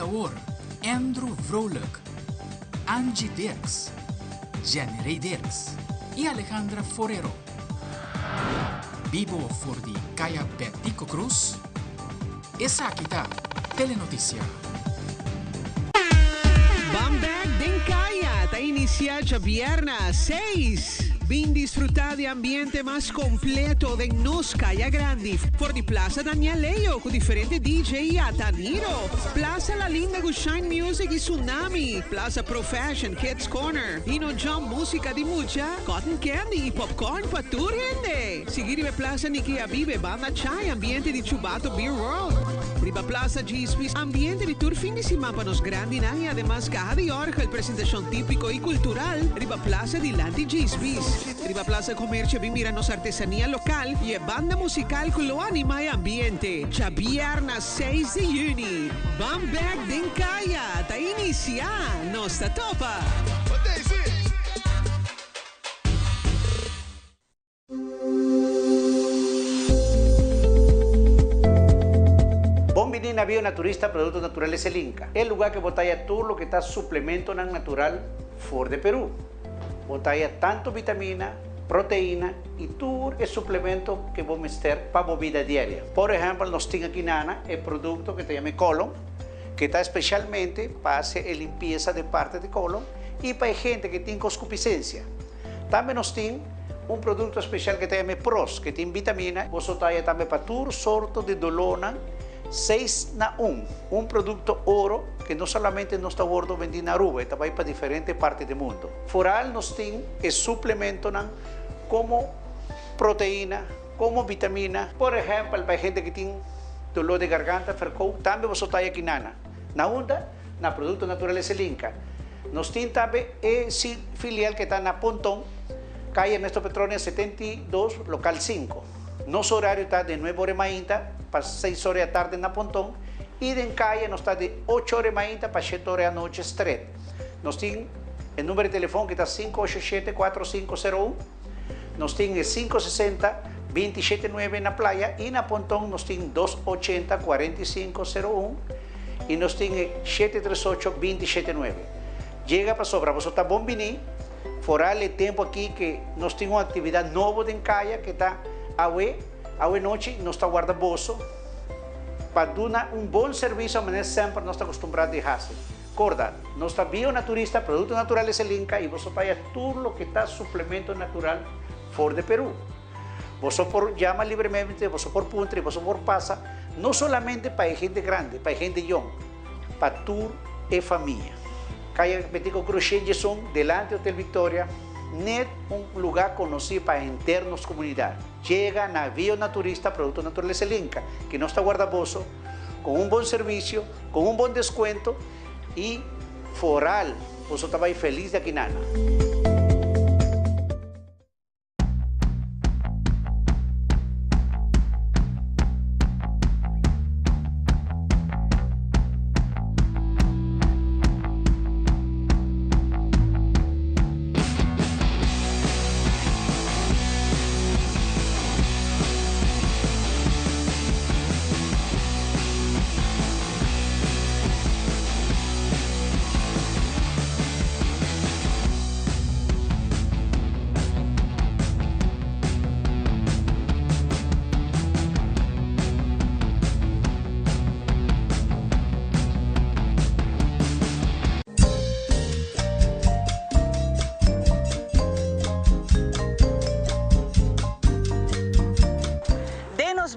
presentador Andrew Vrolijk, Angie Dirks, Jenny Dirks y Alejandra Forero. Vivo for di Kaya Betico Cruz. Esa kita Telenoticia. Bambag din kaya, ta inicia sa Viernes 6. Vin disfrutar de ambiente más completo de Nos Kaya Grande por di Plaza Daniel Leo con diferente DJ y Ataniro. Plaza La Linda con Shine Music y Tsunami. Plaza Pro Fashion Kids Corner. Ino Jump música di mucha, cotton candy y popcorn pa tour gente. Seguire Plaza Nikia Vive Banda Chai, ambiente di Chubato Beer World. Riba Plaza Gisbis, ambiente di tour fin de semana para nos grandi y además caja de Orgel, presentación típico y cultural. Riba Plaza di Lanti Gisbis. Riba Plaza Comercio, miranos artesanía local y banda musical con lo anima y ambiente. Ya viernes 6 de junio. Bambag din kaya, ta inicia, nos ta topa. Bombini Navío Naturista Productos Naturales El Inca. El lugar que botalla todo lo que está suplemento natural for de Perú. Botalla tanto vitamina, proteína y todo el suplemento que vos meter para vida diaria. Por ejemplo, nos tiene aquí nana el producto que se llama colon, que está especialmente para hacer limpieza de parte de colon y para gente que tiene concupiscencia. También nos tiene un producto especial que se llama PROS, que tiene vitamina. Vos botalla también para todo sorto de dolor 6 na 1, un producto oro que no solamente no está gordo vendido en Aruba, está para diferentes partes del mundo. Foral nos tiene el suplemento como proteína, como vitamina. Por ejemplo, para gente que tiene dolor de garganta, fercou, también vos está aquí nana. Na onda, na Productos Naturales El Inca. Nos tiene también el filial que está en Pontón, calle Ernesto Petronia 72, local 5. Nuestro horario está de 9 horas mañana para 6 horas de tarde en Pontón y en calle nos está de 8 horas mañana para 7 horas de noche straight. Nos tiene el número de teléfono que está 587-4501, nos tiene el 560-279 en la playa y en Pontón nos tiene 280-4501 y nos tiene 738-279. Llega para sobra, vos está Bombini, foral el tiempo aquí que nos tiene una actividad nueva en calle que está Awe noche nos está guardaboso para dar un buen servicio a manera siempre nos está acostumbrado a hacer. Corda, nos está Bionaturista, Productos Naturales El Inca y vos vaya todo lo que está suplemento natural for de Perú. Vos por llama libremente, vos por punta, vos por pasa, no solamente para gente grande, para gente young, para tour y familia. Calle Betico Cruz son delante Hotel Victoria. Net un lugar conocido para internos comunidad. Llega Navío Naturista Productos Naturales El Inca, que no está guardaboso, con un buen servicio, con un buen descuento y foral. Vos estabais feliz de aquí nana.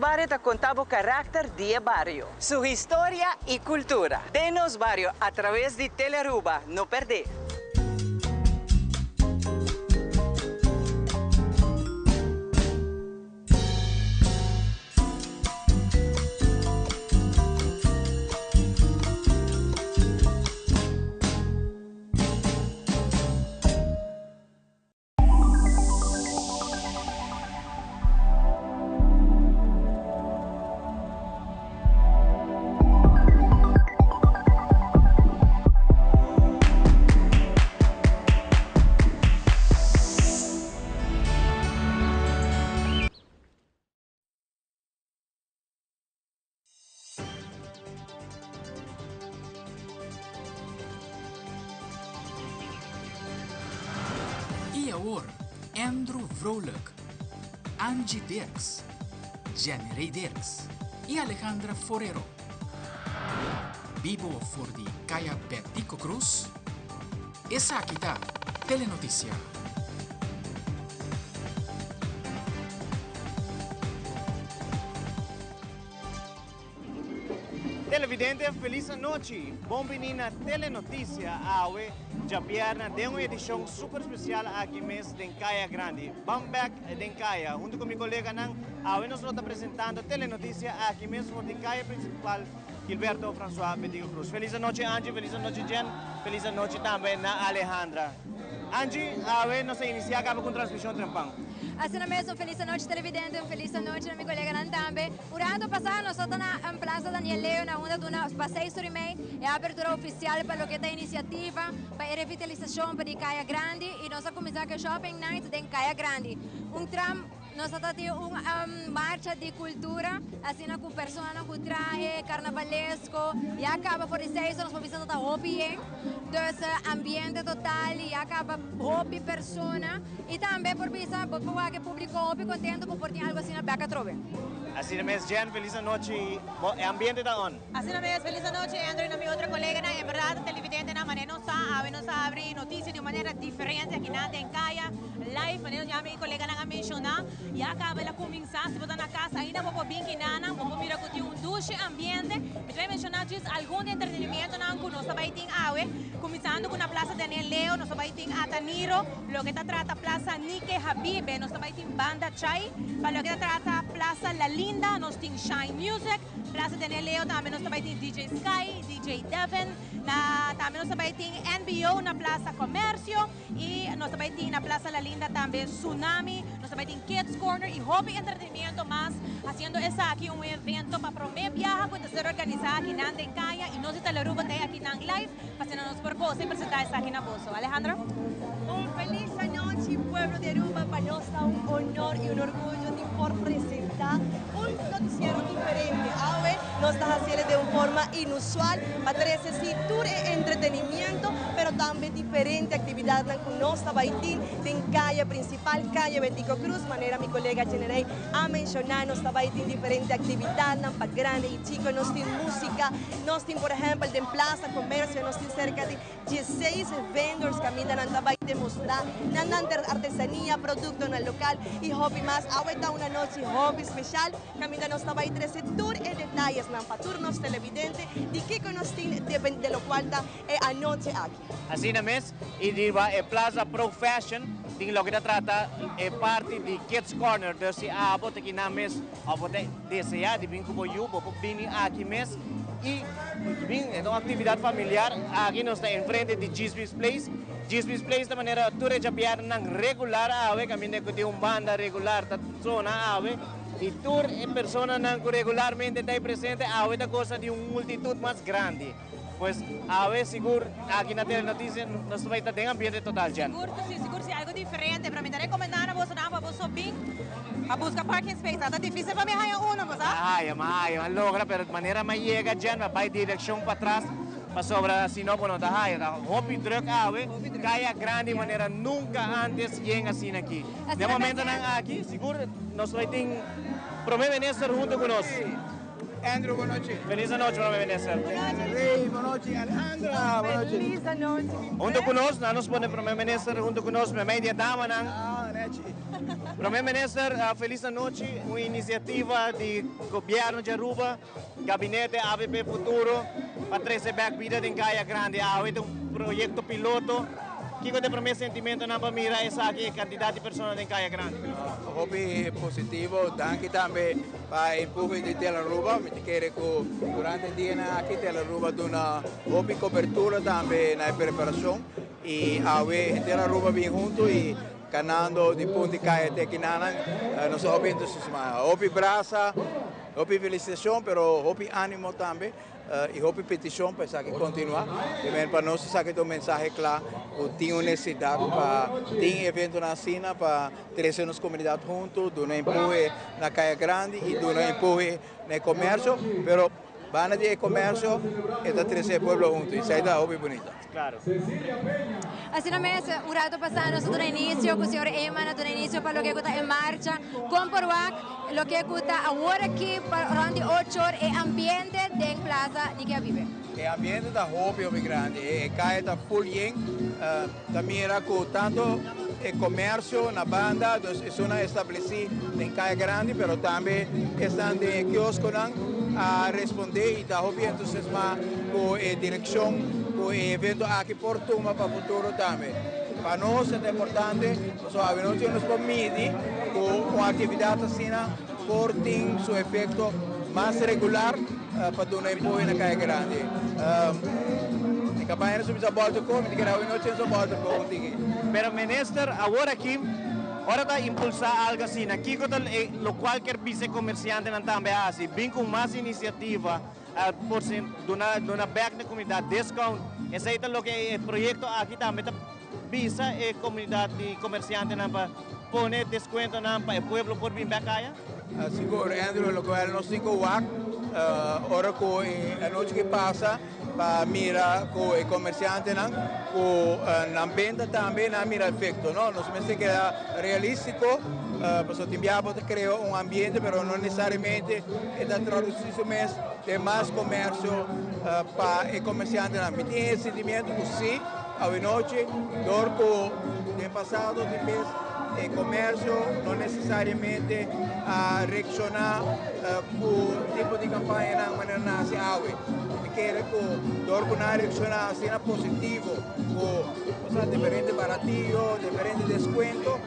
Barrio te contaba carácter de barrio, su historia y cultura. Denos Barrio a través de Telearuba, no perder. presentador Andrew Vrolijk, Angie Dirks, Jenny Dirks y Alejandra Forero. Vivo for di Kaya Bertico Cruz. Esa kita Telenoticia. Televidente, feliz noite. Bem-vindo à Telenotícia. Awe, Jabiarna, de uma edição super especial aqui mesmo em Kaya Grande. Bambek de Kaya. Junto com meu colega Nang, Awe nos está apresentando Telenotícia aqui mesmo de Kaya Principal, Gilberto François Bertico Cruz. Feliz noite, Angie. Feliz noite, Jen. Feliz noite também na Alejandra. Angie, Awe nos inicia com transmissão trempang. Assim mesmo, feliz noite televidente, feliz noite na minha colega Nantambe. Durante o passado, nós estamos na Plaza Daniel Leo, na onda de uma passeio surimei, é a abertura oficial para o que é a iniciativa, para a revitalização para Kaya Grande, e nós vamos começar com o Shopping Night de Kaya Grande. Tram, nós estamos uma marcha de cultura, assim com pessoas com traje carnavalesco, e acaba por 6 nós vamos visitar o Hopi, então ambiente total, e acaba Hopi persona, e também por visitar que o público Hopi contento por ter algo assim na Beca Trove. Assim mesmo, Jen, feliz noite. O ambiente da on. Assim mesmo, feliz noite, Andrew, na minha outra colega, na verdade, televidente, na maneira nos abre notícias de maneira diferente aqui na Kaya Live, maneira já minha colega na mencionar, e acaba ela começar, se botar na casa, ainda vou bem que nana, vou vir com um duche ambiente, e vai mencionar algum entretenimento na que nós vai ter awe, começando com a Plaza Daniel Leo, nós vai ter Ataniro, lo que trata Plaza Nike Habibe, nós vai ter Banda Chai, para lo que trata Plaza La Linda, nós tem Shine Music, Plaza Daniel Leo também nós vai ter DJ Sky, DJ Devin, também nós vai ter NBO na Plaza Comércio, e nós vai ter na Plaza La Linda também Tsunami, nós vai ter Kids Corner e Hobby Entretenimiento más, haciendo esa aquí un evento para promover viaja que ser organizada aquí en Kaya y no se te lo rubo aquí en live, haciéndonos por cosa y presentar esa aquí en Bozo. Alejandra. Un feliz noche, pueblo de Aruba, para nosotros un honor y un orgullo de por presentar un noticiero diferente. Ahora nos está haciendo de una forma inusual, para traer ese tour de entretenimiento, pero también diferente actividad con nuestra baitín en Kaya Principal, Kaya Bertico Cruz, manera mi colega General a mencionar, nos está baitín diferente actividad, para grande y chico, nos tiene música, nos tiene por ejemplo en Plaza Comercio, nos tiene cerca de 16 vendors que a mí nos va a demostrar, artesanía, producto en el local y hobby más. Ahora está una noche hobby especial, que a mí nos va a ir ese tour en detalles, para turnos televidentes, de qué conocen de lo cual está anoche aquí. Así es, y diva Plaza Pro Fashion, de lo que trata parte de Kids Corner, de si abo te kinames, abo te desear de vir como eu, vou vir aqui mes e é uma atividade familiar aqui nós está em frente de Gisby's Place. Gisby's Place de maneira tour já piar nang regular ave, caminho de uma banda regular da zona ave. E tour em persona nang regularmente está presente ave da coisa de multitud mais grande. Pues a ver, seguro, aquí na Telenotícia nós vai ter ambiente total, Jan. Seguro sim, algo diferente. Para mim, recomendar a você, para você vir a buscar parking space. Está difícil para mim, haya uno, mas Haya, logra, pero de maneira mais chega, Jan, vai direção para trás, para sobra, se não, não está haya. Hopi druk ave, Kaya Grande, maneira nunca antes chega assim aqui. De momento, aqui, seguro, nós vai ter Promé Néstor junto conosco. Andrew, boa noite. Feliz noite, Promé Néstor. Rei, boa noite. Alejandra, boa noite. Feliz noite. Junto conosco, nós podemos Promé Néstor junto conosco, minha meia dama, não? Nete. Promé Néstor, feliz noite, uma iniciativa de governo de Aruba, gabinete AVP Futuro, para trazer back vida em Kaya Grande. É um projeto piloto. O que você promete sentimento na família essa aqui quantidade de pessoas em Kaya Grande? Hobby positivo, danke também para empurro de Telaruba, me quero que durante o dia aqui Telaruba dá uma hobby cobertura também na preparação e a Telaruba vem junto e canando de ponto de Kaya Tequinana, nós hobby entusiasmado, hobby braça, hobby felicitação, pero hobby ânimo também. E hobby petição para que continuar. Também para nós saber um mensagem claro, tem uma necessidade para ter evento na China para trazer as comunidades juntos, dar um empurro na Kaya Grande e dar um empurro no comércio, pero banda de comercio, está 13 pueblos juntos, y saída hobby bonita. Claro. Así no me hace un rato pasado, nosotros en inicio, con el señor Eman, nosotros en inicio para lo que está en marcha, con Poruac, lo que está ahora aquí, para 8 horas, el ambiente de plaza de que vive. El ambiente está hobby muy grande, el calle está full bien, también era con tanto el comercio, la banda, es una establecida en calle grande, pero también están de kiosco a responder y está hobby entusiasmado con dirección. O evento aqui por Tuma para o futuro também. Para nós é importante, nós nos permite com uma atividade assim, por ter seu efeito mais regular para dar um apoio na caia grande. A campanha sobre a volta com, que era noite sobre a volta com. Pero minister, agora aqui, ahora está impulsar algo assim, aqui lo qualquer vice-comerciante também assim, vem com mais iniciativa. Por de una back de comunidad discount. Ese es lo que el proyecto aquí también visa a comunidad de comerciantes para poner descuento para el pueblo por vir back allá. Seguro, Andrew, lo cual nos digo WAC, ahora con la noche que pasa, para mirar con el comerciante, con la venta también, mira el efecto, ¿no? Nos parece que era realístico. Pues Timbiapo creó un ambiente, pero no necesariamente está traducido de más comercio para el comerciante. Me tiene el sentimiento que sí, a la noche, dorco de pasado, de mes, el comercio no necesariamente reaccionar con tipo de campaña de manera nacional. Quiere que dorco no reaccionar así positivo, con diferentes baratillos, diferentes descuentos.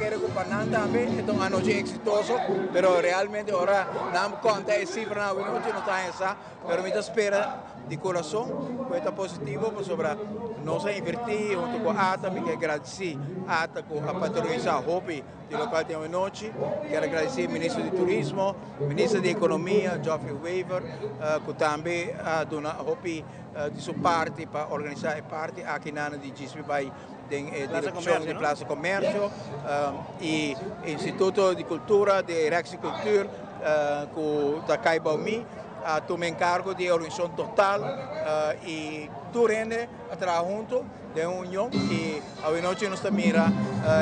Quiere comparar también, es una noche exitoso, pero realmente ahora no conta esa cifra, no está esa, pero me espera de corazón, que está positivo, sobre nos invertir junto con ATA, me quero agradecer ATA com a patrocinar hobby de local de noite, quero agradecer ao ministro de Turismo, ministro de Economia, Geoffrey Weaver, que também dona hobby de sua parte para organizar a parte aqui na de GSB direção de Plaza Comércio e Instituto de Cultura, de Rex Cultura, da Caibaumi, tomei encargo de organização total e tudo rende a trabalhar junto de uma união e a noite nós mira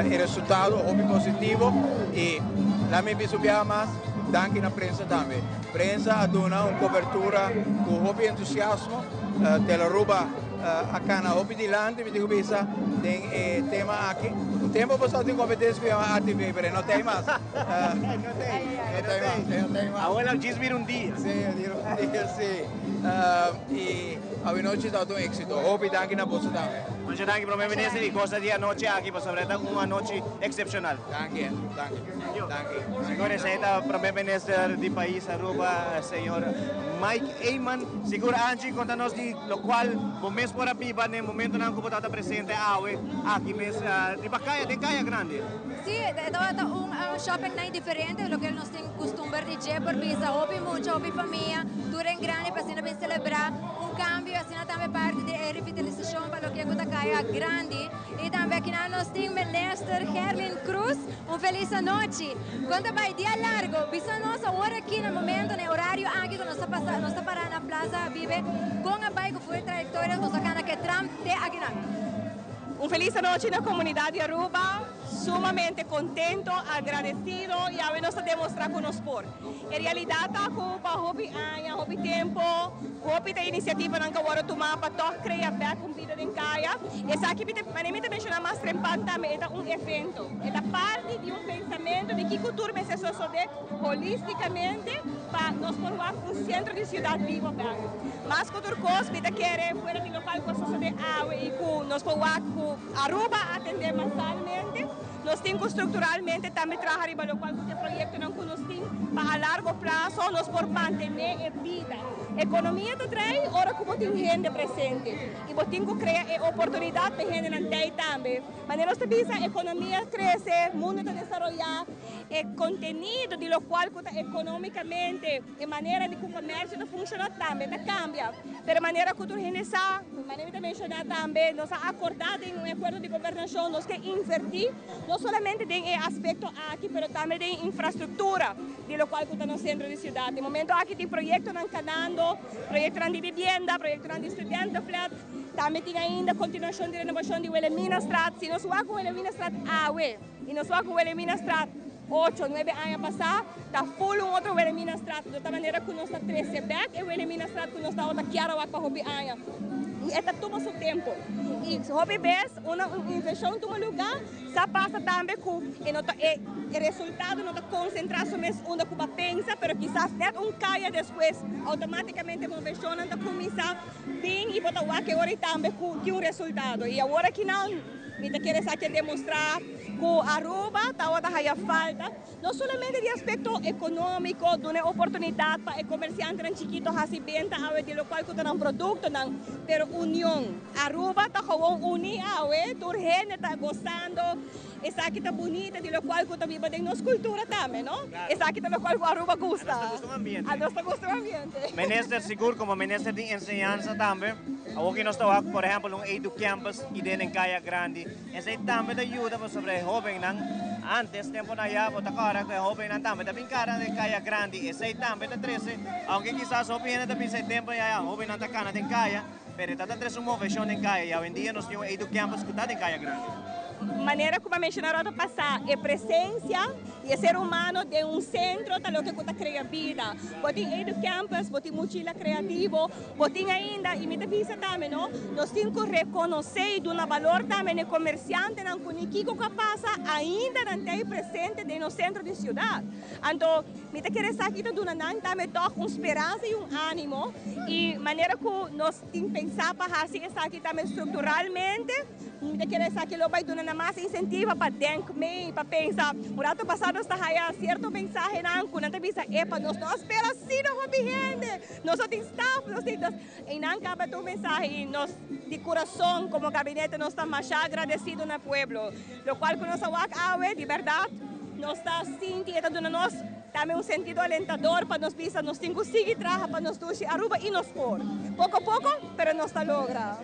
o resultado hobby positivo e lá me subia mais danke na prensa também. Prensa dona uma cobertura com hobby entusiasmo, Teleruba acá na hobby de land, me digo bisa tem tema aqui. O tempo você tem competência com a ATV, mas não tem mais. Não tem mais. Agora diz vir um dia. Sim, um dia, sim. E a noite está um êxito. Hobby danke na bolsa também. Muchas gracias, Primer Ministro, y cosa de anoche aquí, pues sobre todo una noche excepcional. Danke. Señores, esta es Primer Ministro del país, Aruba, señor Mike Eman. Seguro, Angie, contanos de lo cual, por mes por aquí, en el momento en que está presente aquí, de Caia Grande. Sí, es un shopping night diferente de lo que nos tiene costumbre de llevar por visa, hobby mucho, hobby familia, dura en grande, para así celebrar un cambio, así también parte de revitalización para lo que está Caia Grande. Y también aquí nos tiene Ministro Herlin Cruz, un feliz noche. Cuando va el día largo, visamos ahora aquí en el momento, en el horario, aquí que nos está parando en la plaza, vive con el baile que fue trayectoria, nos sacan que Trump de aquí. Un feliz noche en la comunidad de Aruba, sumamente contento, agradecido y a ver nos demostrar con nosotros. En realidad, para hobby año, hobby tiempo, hobby de iniciativa que ahora tomar para todos crear back un vida en Caia. Essa aqui me mencionar mais trempante também é um evento, é parte de um pensamento de que cultura me se sucede holisticamente para nós formar um centro de cidade viva back. Mas cultura cósmica quer fora de local com sucede água e com nós formar Aruba atender massalmente. Nós temos estruturalmente também trabalhar para o qual este projeto não conhecemos para a largo prazo nós por manter a vida. A economia está traz ora como tem gente presente e nós temos que criar oportunidade para gente na terra também. Mas nós temos a economia crescer, o mundo está desenvolver, o contenido de lo qual economicamente a maneira de que o comércio funciona também está cambia. Mas a maneira que a gente sabe, a maneira de mencionar também, nós acordamos em um acordo de governação, nós queremos invertir no solamente de aspecto aquí, pero también de infraestructura, de lo cual está en el centro de ciudad. De momento aquí hay proyectos canando, proyectos de vivienda, proyectos de estudiantes flat, también tiene ainda continuación de renovación de Wilhelmina Straat. Si nos va con Wilhelmina Straat y nos va con Wilhelmina Straat 8, 9 años pasados, está full un otro Wilhelmina Straat, de tal manera que nos está 13 back y Wilhelmina Straat que nos está otra Kiara para Hobby años. Y esta toma su tiempo. Y Hobby ves una inversión toma lugar, se pasa también con el resultado no está concentrado en una cuba pensa, pero quizás net un caia después automáticamente una inversión está comienza bien y botar que ahora también con un resultado. Y ahora que no me quieres aquí demonstrar que Aruba está falta, no solamente de aspecto económico, de una oportunidad para el comerciante chiquito así venta, de lo cual tiene un producto, pero unión. Aruba está gewoon unida, tu gente está gozando, esa aquí está bonita, de lo cual también vive de nuestra cultura también, ¿no? Claro. Esa aquí de lo cual Aruba gusta. A nuestro gusto ambiente. Minister seguro como minister de enseñanza también. Aquí nos está, por ejemplo, un Edu Campus que tiene en Calle Grande. Ese también ayuda sobre joven antes tiempo na ya bota cara que joven también también cara de Calle Grande. Ese también de 13, aunque quizás joven también ese tiempo ya joven anda cana de Calle, pero está 13 una versión en Calle. Ya hoy en día nos tiene Edu Campus que está en Calle Grande. Maneira como mencionaram passar é presença e é ser humano de um centro tal que conta cria vida. Botem Edu Campus, botem mochila criativo, botem ainda e me avisa também, não? Nós temos que reconhecer do valor também no comerciante, não com que passa ainda não tem presente no centro de cidade. Então, me querer aqui do não também toca uma esperança e ânimo e maneira que nós temos que pensar para fazer isso aqui também estruturalmente. Me querer aqui lo vai dar mais incentivo para denk me para pensar. O ano passado está aí certo mensagem não, quando te visa epa nós não espera assim não vai gente. Nós temos staff, nós temos e não acaba tu mensagem nós de coração como gabinete nós estamos mais agradecidos no pueblo. Lo qual que nós awak de verdade nós está sentindo dando nós também um sentido alentador para nós pensar nós temos que seguir trabalhando para nós tuxi Aruba e nós por. Pouco a pouco, pero nós está logra.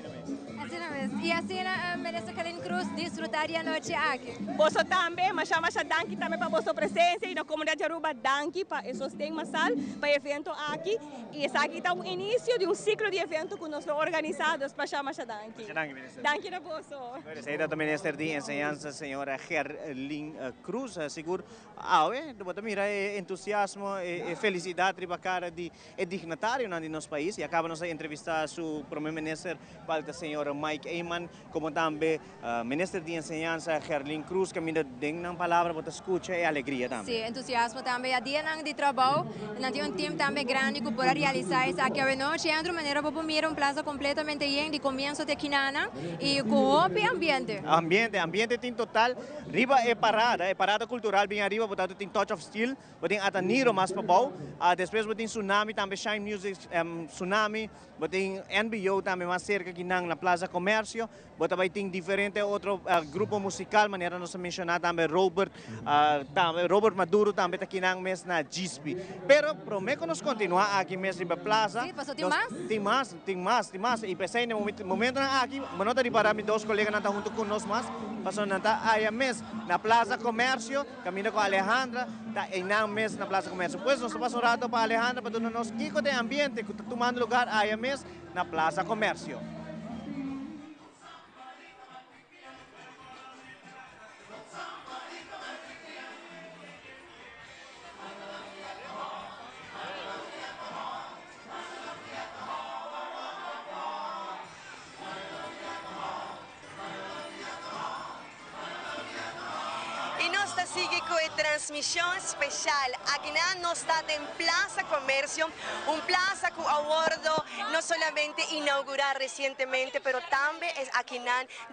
E assim, Minister Carolyn Cruz, desfrutaria a noite aqui. Você também, mas chama danke também para a vossa presença e na comunidade de Aruba, danke para o sustento massal para o evento aqui. E esse aqui está o início de um ciclo de evento que nós organizados para chamar danke. Danke na vosso. Essa é a Minister de Enseñanza, senhora Carolyn Cruz, seguro. Você mira entusiasmo e felicidade para cara de dignatário no nosso país. E acabamos de entrevistar o primeiro-ministro, a senhora Mike Eyman, como também ministro de Enseñanza, Carolyn Cruz, que me deu uma palavra para escutar e alegria também. Sim, entusiasmo também. A dia de trabalho, nós temos um time também grande que pode realizar isso aqui à noite. De maneira para mirar plaza completamente llena de começo de quinana e com o ambiente. Ambiente tem total. Riba é parada cultural bem arriba, portanto tem touch of steel, tem Ataniro mais para baixo. Depois tem Tsunami, também Shine Music, Tsunami, tem NBO também mais cerca aqui na Plaza Comércio, também tem diferente outro grupo musical, maneira nós mencionar também Robert Maduro também aqui na mes na GSP. Pero prometo que nós continuar aqui mesmo na Plaza. Sim, passou tem mais? Tem mais. E pensei no momento aqui, manota de para meus dois colegas não junto com nós mais, passou não tá aí mesmo na Plaza Comércio, caminho com a Alejandra, tá em na mes na Plaza Comércio. Pois nós passamos um rato para Alejandra para nós kiko de ambiente que está tomando lugar aí mesmo na Plaza Comércio. Sigue con transmisión especial. Aquí nos está en Plaza Comercio, un plaza que abordo no solamente inaugurar recientemente, pero también es aquí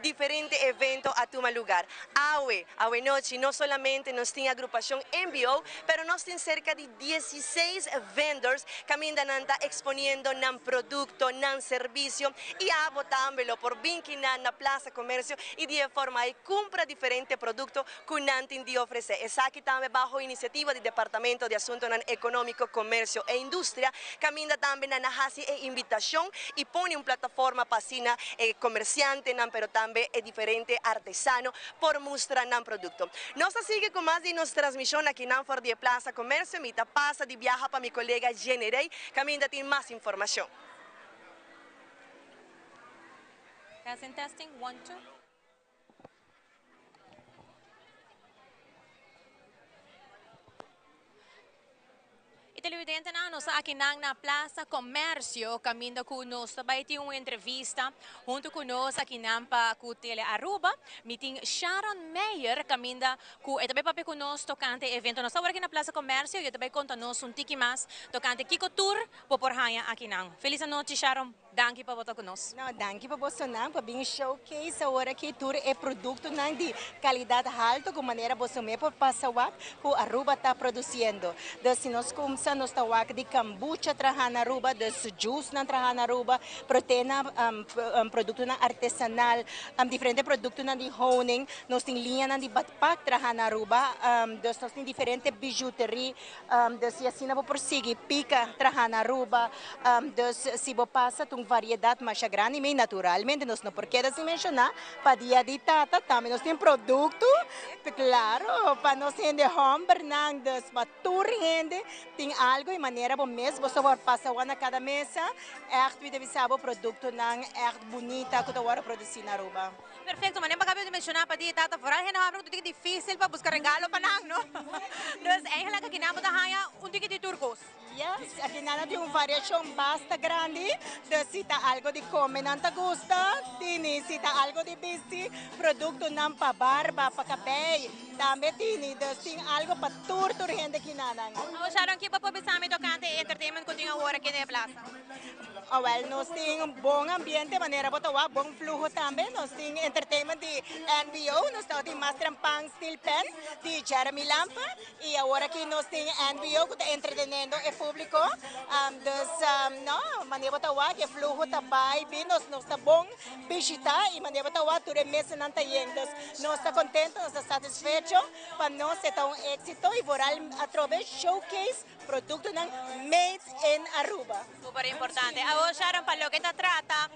diferentes eventos a tu lugar. Hoy noche no solamente nos tiene agrupación NBO, pero nos tiene cerca de 16 vendors que andan exponiendo nan producto, nan servicio y también por vinquinan na Plaza Comercio y de forma de compra diferentes productos que nan de ofrecer oferecer. Essa aqui também bajo iniciativa do Departamento de Assuntos Econômico, Comércio e Indústria, caminha também na nahasi e invitação e põe uma plataforma para sina comerciante, pero também é diferente artesano por mostrar um produto. Nós sigue com mais de nossa transmissão aqui na Ford de Plaza Comércio, me passa de viaja para minha colega Generei, caminha tem mais informação. Testing, 1, 2. Televidente na nós aqui na Plaza Comércio, caminho conosco, vai ter uma entrevista junto conosco aqui na Tele Aruba, meeting Sharon Meyer, caminho com e também papai conosco tocante evento nós agora aqui na Plaza Comércio e também conta-nos tiki mais tocante Kiko Tour poporhaya aqui na. Feliz noite Sharon, danke para estar conosco. Não, danke para você não, para vir showcase agora aqui tour é produto não de qualidade alta, com maneira você me pode passar que a Aruba está produzindo. Então se nós começamos nos tawag de kombucha trabalhar na Aruba, de juice na trabalhar na Aruba, proteína, produto na artesanal, diferentes produtos na de honing, nós temos linha na de backpack trabalhar na Aruba, nós temos diferentes bijuteria, se assim não por seguir pica trabalhar na Aruba, se você passa tem variedade mais grande, mas naturalmente nós não porque assim mencionar para dia de tata também nós temos produto, claro, para nós rende home Bernardes, para tour rende tem algo e maneira bom mês você vai passar na cada mesa echt deve saber produto não echt bonita que tu produzir na Aruba. Perfeito, mas nem para acabei de mencionar para ti tata fora é uma coisa difícil para buscar regalo para nang, no? Então é ela que na boda haya ticket de turcos. Yes, aqui nada tem uma variação bastante grande. Se tá algo de comer não te gusta, tem se tá algo de bici, produto não para barba, para cabelo, também tem algo para tour gente aqui nada. Sharon, que para pensar me tocante entertainment continua agora aqui na plaza. Well, nós temos bom ambiente, maneira botar bom fluxo também. Nós temos entertainment de NBO, nós temos Master Pang Steel Pen de Jeremy Lampa e agora aqui nós temos NBO que está entretenindo o público. Não, maneira botar que fluxo está bem, nós está bom visitar e maneira botar tudo mês não está indo. Nós está contente, nós está satisfeito, para nós é um êxito e voral através showcase produto não made in Aruba. Super importante. Agora, Sharon, para lo que te trata,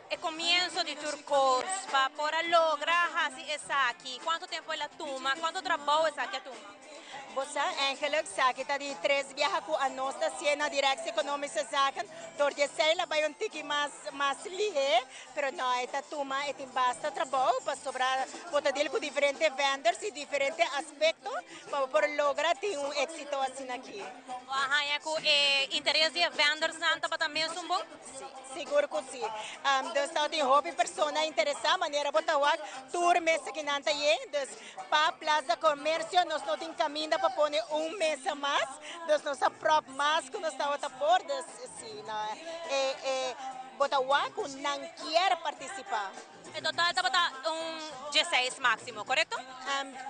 el comienzo de turcos, para lograr así esa aquí. ¿Cuánto tiempo es la toma? ¿Cuánto trabajo es aquí a toma? Você, eigenlijk zaken die 3 viaja com a nossa cena direto econômica zaken, door de cela vai tiki mais lié, pero não é tuma, é tem bastante trabalho para sobrar, botar dele com diferentes vendors e diferentes aspectos para por lograr ter êxito assim aqui. É com interesse de vendors para também são bom? Sim, seguro que sim. Então tem hobby pessoa interessada, maneira botar o tour mês aqui não tem, então para Plaza Comércio nós não tem caminho para pôr mês a mais, então nossa própria máscara nós estamos a pôr, sim, botar o que não quer participar. En total está para 16 máximo, ¿correcto?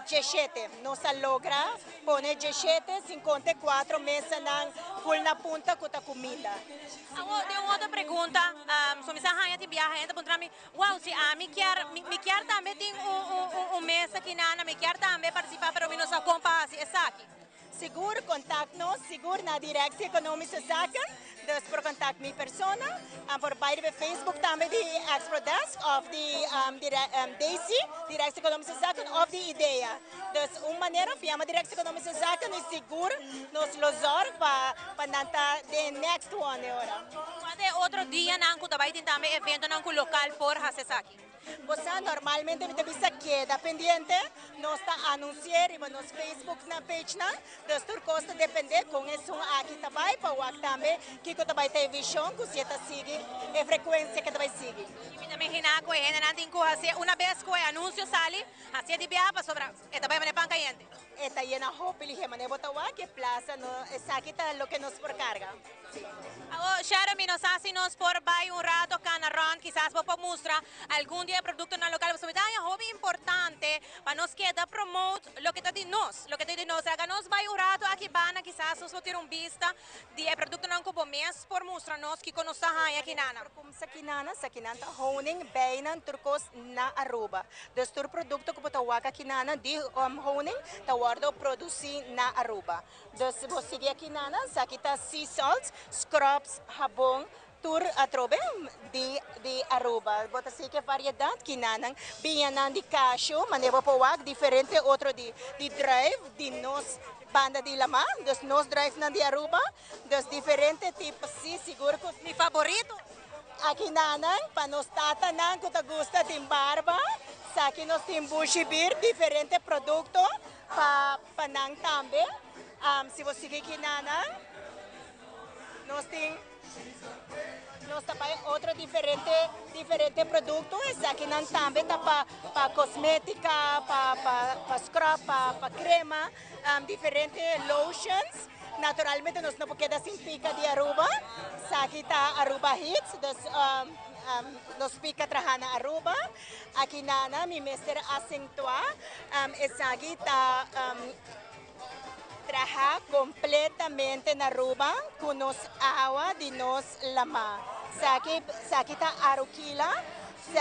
17. Nós logra poner 17, 54 mesas na punta com a comida. Tenho uma outra pergunta. Se me sabe que viaja, gente pergunta mim, wow, se a mim quer também tem mesa aqui na, me quer também participar, pero me não sabe como assim, é aqui. Seguro, contact-nos, seguro na Direção Econômica Zaken, dus por contact minha persona, por beide bij Facebook também de Expo Desk, of de Daisy, Direção Econômica Zaken, of de Ideia. Dus uma maneira, via Direção Econômica Zaken, e seguro, nos losor para nanta the next one agora. Quando é outro dia, não, também tem também evento não local por fazer aqui. Você normalmente me deve queda pendiente, nós está anunciar e nos Facebook na page na, das turcos depender com isso aqui também para o também que também tem visão que você está seguir e frequência que também segue. E também hina ko é não tem que fazer uma vez que o anúncio sale, assim de viaja para sobrar, e também vai para caiente. Esta llena hopili hemane botawa que plaza no sakita lo que nos porcarga. Shara, nos por bay un rato canarán, quizás vos mostrar algún día producto no local. Pues es hobby importante para nos queda promote lo que te di nos, haga nos bay un rato aquí van quizás nos tirar un vista de producto no como mes por mostrarnos que conoce aquí nana. Como sakinanta honing bainan turcos na Aruba. Destur producto que botawaka kinana di honing tawardo produci na Aruba. Dus vos sigue aqui nana, sakita sea salt, scrubs, habong, tur atrobe de Aruba. Bota assim que variedade que nanang bianan de cashew, manevo powak diferente outro de drive, de nos banda de lama, dos nos drive nan de Aruba, dos diferente tipos sim seguro que mi favorito. Aqui nanang panos tata nang que te gusta de barba, saki nos tem bushi beer, diferente produto pa nang também. Se você quer que nanang nós também outro diferente produto, esse aqui não também tá para cosmética, para scrub, para crema, diferente lotions. Naturalmente nós não podemos sem pica de Aruba, aqui tá Aruba Hits, nós pica trahana Aruba, aqui nana mi mestre acentuar, esse aqui tá trabaja completamente na Aruba com nos água de nos lama. Aqui está aruquila,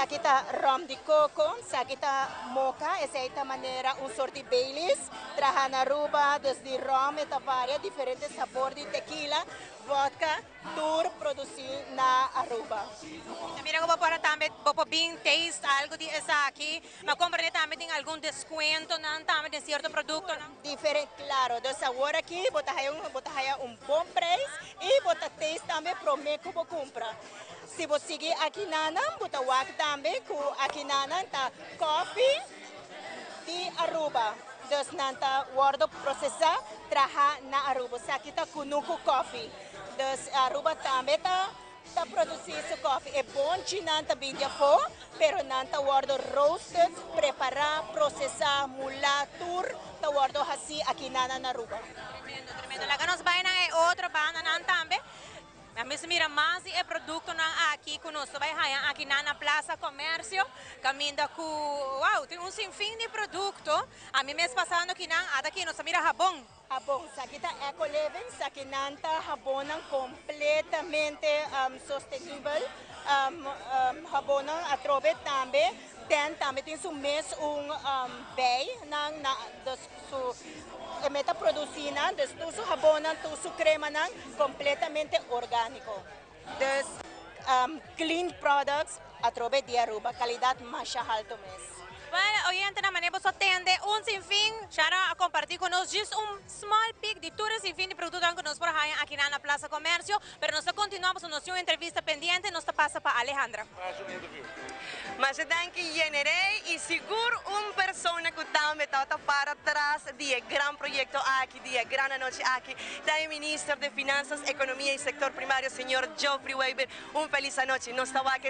aqui está rum de coco, aqui está moca, essa é a maneira sorte de Baileys, trabalha na Aruba, desde rum, eta várias diferentes sabores de tequila, vodka, tour produzir na Aruba. Mira como para também, vou bem taste algo de essa aqui, mas comprar também tem algum desconto, não também de certo produto, não? Diferente, claro. Do sabor aqui, botar bom preço e botar taste também para mim que vou comprar. Se você seguir aqui nana, botar wak também, aqui nana tá coffee de Aruba. Dus nanta guardo processar traha na Aruba. Aqui tá kunuku coffee. Dus Aruba também tá produzir esse coffee. É bom que nanta vinha for, pero nanta guardo roasted, preparar, processar, mular, tour, tá guardo assim aqui na Aruba. Tremendo. Lá que nos vai na outra banda também. A mim se mira mais é produto aqui conosco, vai aqui na Plaza Comércio, caminha com, uau, tem sinfim de produto. A mim mês passado aqui aqui nós mira jabón. Jabón, aqui está Eco Living, aqui nanta jabón completamente sustainable, jabón atrove também. Também tem bay meta produzina, su jabón, su crema completamente orgánico. Clean products a través de Aruba, calidad más alta mes. Bueno, oyente, na maneira você atende sinfim, Shara a compartilhar conosco just small pic de todo sinfim de produtos que nós por aqui na Plaza Comércio, mas nós continuamos a nossa entrevista pendiente, nós passa para Alejandra. Mas eu tenho que generei e seguro pessoa que também está para trás de grande projeto aqui, de grande noite aqui, da Ministro de Finanças, Economia e Sector Primário, Sr. Geoffrey Weber. Feliz noite, nós estamos aqui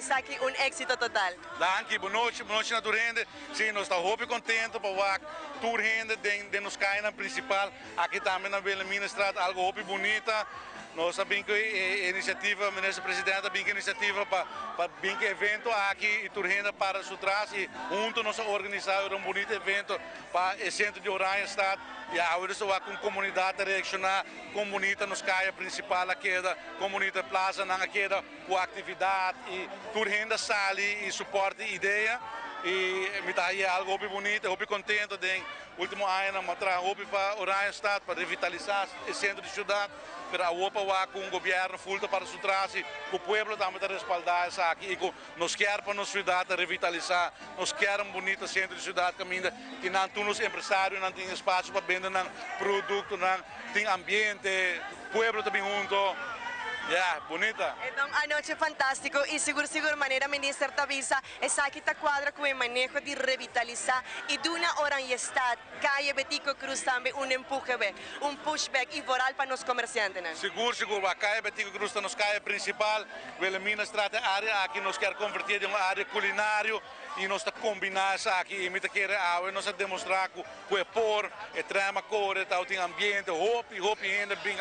éxito total. Danke, boa noite naturalmente. Sim, nós estamos muito contentes por a tour de nos cair principal. Aqui também na Bela Ministrada, algo muito bonita. Nós sabemos que a iniciativa, ministro presidente, a iniciativa para bem que evento aqui e tour para o trás e junto nós organizamos bonito evento para o centro de Oranha Estado e agora só com comunidade reaccionar com bonita nos caia principal aqui da comunidade plaza aqui da com atividade e tour sali e suporte ideia. E me dá aí algo muito bonito, muito contente de último ano mostrar para Oranha Estado para revitalizar o centro de cidade, para a com o governo fulto para o trás e o povo também está respaldar isso aqui e nós queremos para nossa cidade revitalizar, nós queremos um bonito centro de cidade que não tem os empresários, não tem espaço para vender produto, não tem ambiente, o povo também junto. Bonita. Então, a noite é fantástico e seguro maneira ministra Tavisa essa aqui está quadra com o manejo de revitalizar e de uma Oranha Estado, Calle Betico Cruz também empurre, pushback e voral para os comerciantes. Né? Seguro, a Calle Betico Cruz está nos calle principal, a ministra área aqui nós quer convertir em uma área culinária e nós combinar isso aqui e me querer nós demonstrar que o por e trama cor e tal tem ambiente hope ainda bem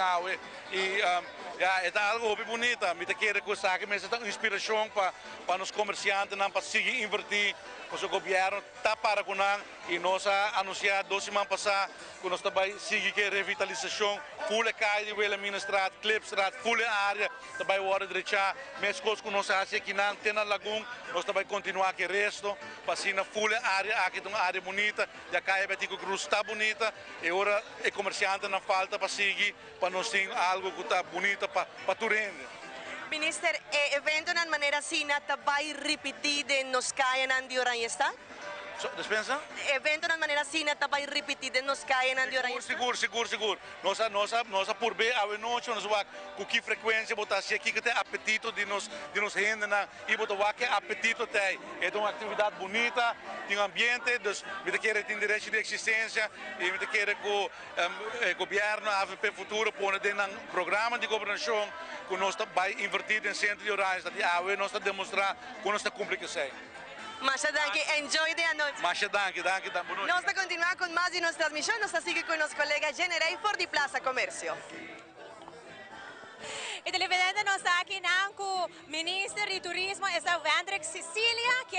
e é algo bonito me querer que isso aqui me dá inspiração para os comerciantes para seguir invertir o governo está para com e nós anunciar 2 semanas passadas que nós também seguir que revitalização full caia de Wilhelminastraat, Klipstraat, full área também o hora direita mais coisas que nós fazemos aqui na Antena Lagoon nós também continuar aqui resto para assim na full área aqui tem uma área bonita já caia Betico Cruz está bonita e agora o comerciante não falta para seguir para nós ter algo que está bonito para Turende. Minister, evento na maneira assim também repetido nos caia de Oranjestad? Dispensa? Evento na maneira assim também repetido nos caia de Oranjestad? Seguro. Nós por bem a noite nós vamos com que frequência botar se aqui que tem apetite de nos rende na e botar que apetite tem é uma atividade bonita tem ambiente dus me querer tem direito de existência e me querer que o governo AVP futuro põe dentro um programa de governação que nós vai invertir em centro de Oranjestad e nós demonstrar que nós cumprir isso. Masha, danke, enjoy the noite. Masha, danke. Nós vamos continuar com mais de nossa transmissão, nós sigue com nosso colega Generei for de Plaza Comércio. E televidente nos está aqui com o ministro de Turismo, essa Wendrik Cecilia, que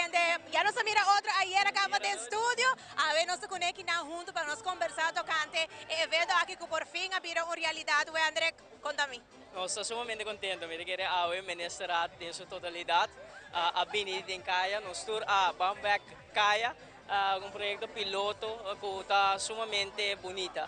já nos mira outro ayer acaba de estúdio, a ver nos conecta junto para nos conversar tocante e evento aqui que por fim abriu uma realidade. Wendrik, conta-me. Nós estamos sumamente contentes de que a Ministrat em sua totalidade a Benito em Caia, nós tour a Bamback Caia, um projeto piloto que está sumamente bonita.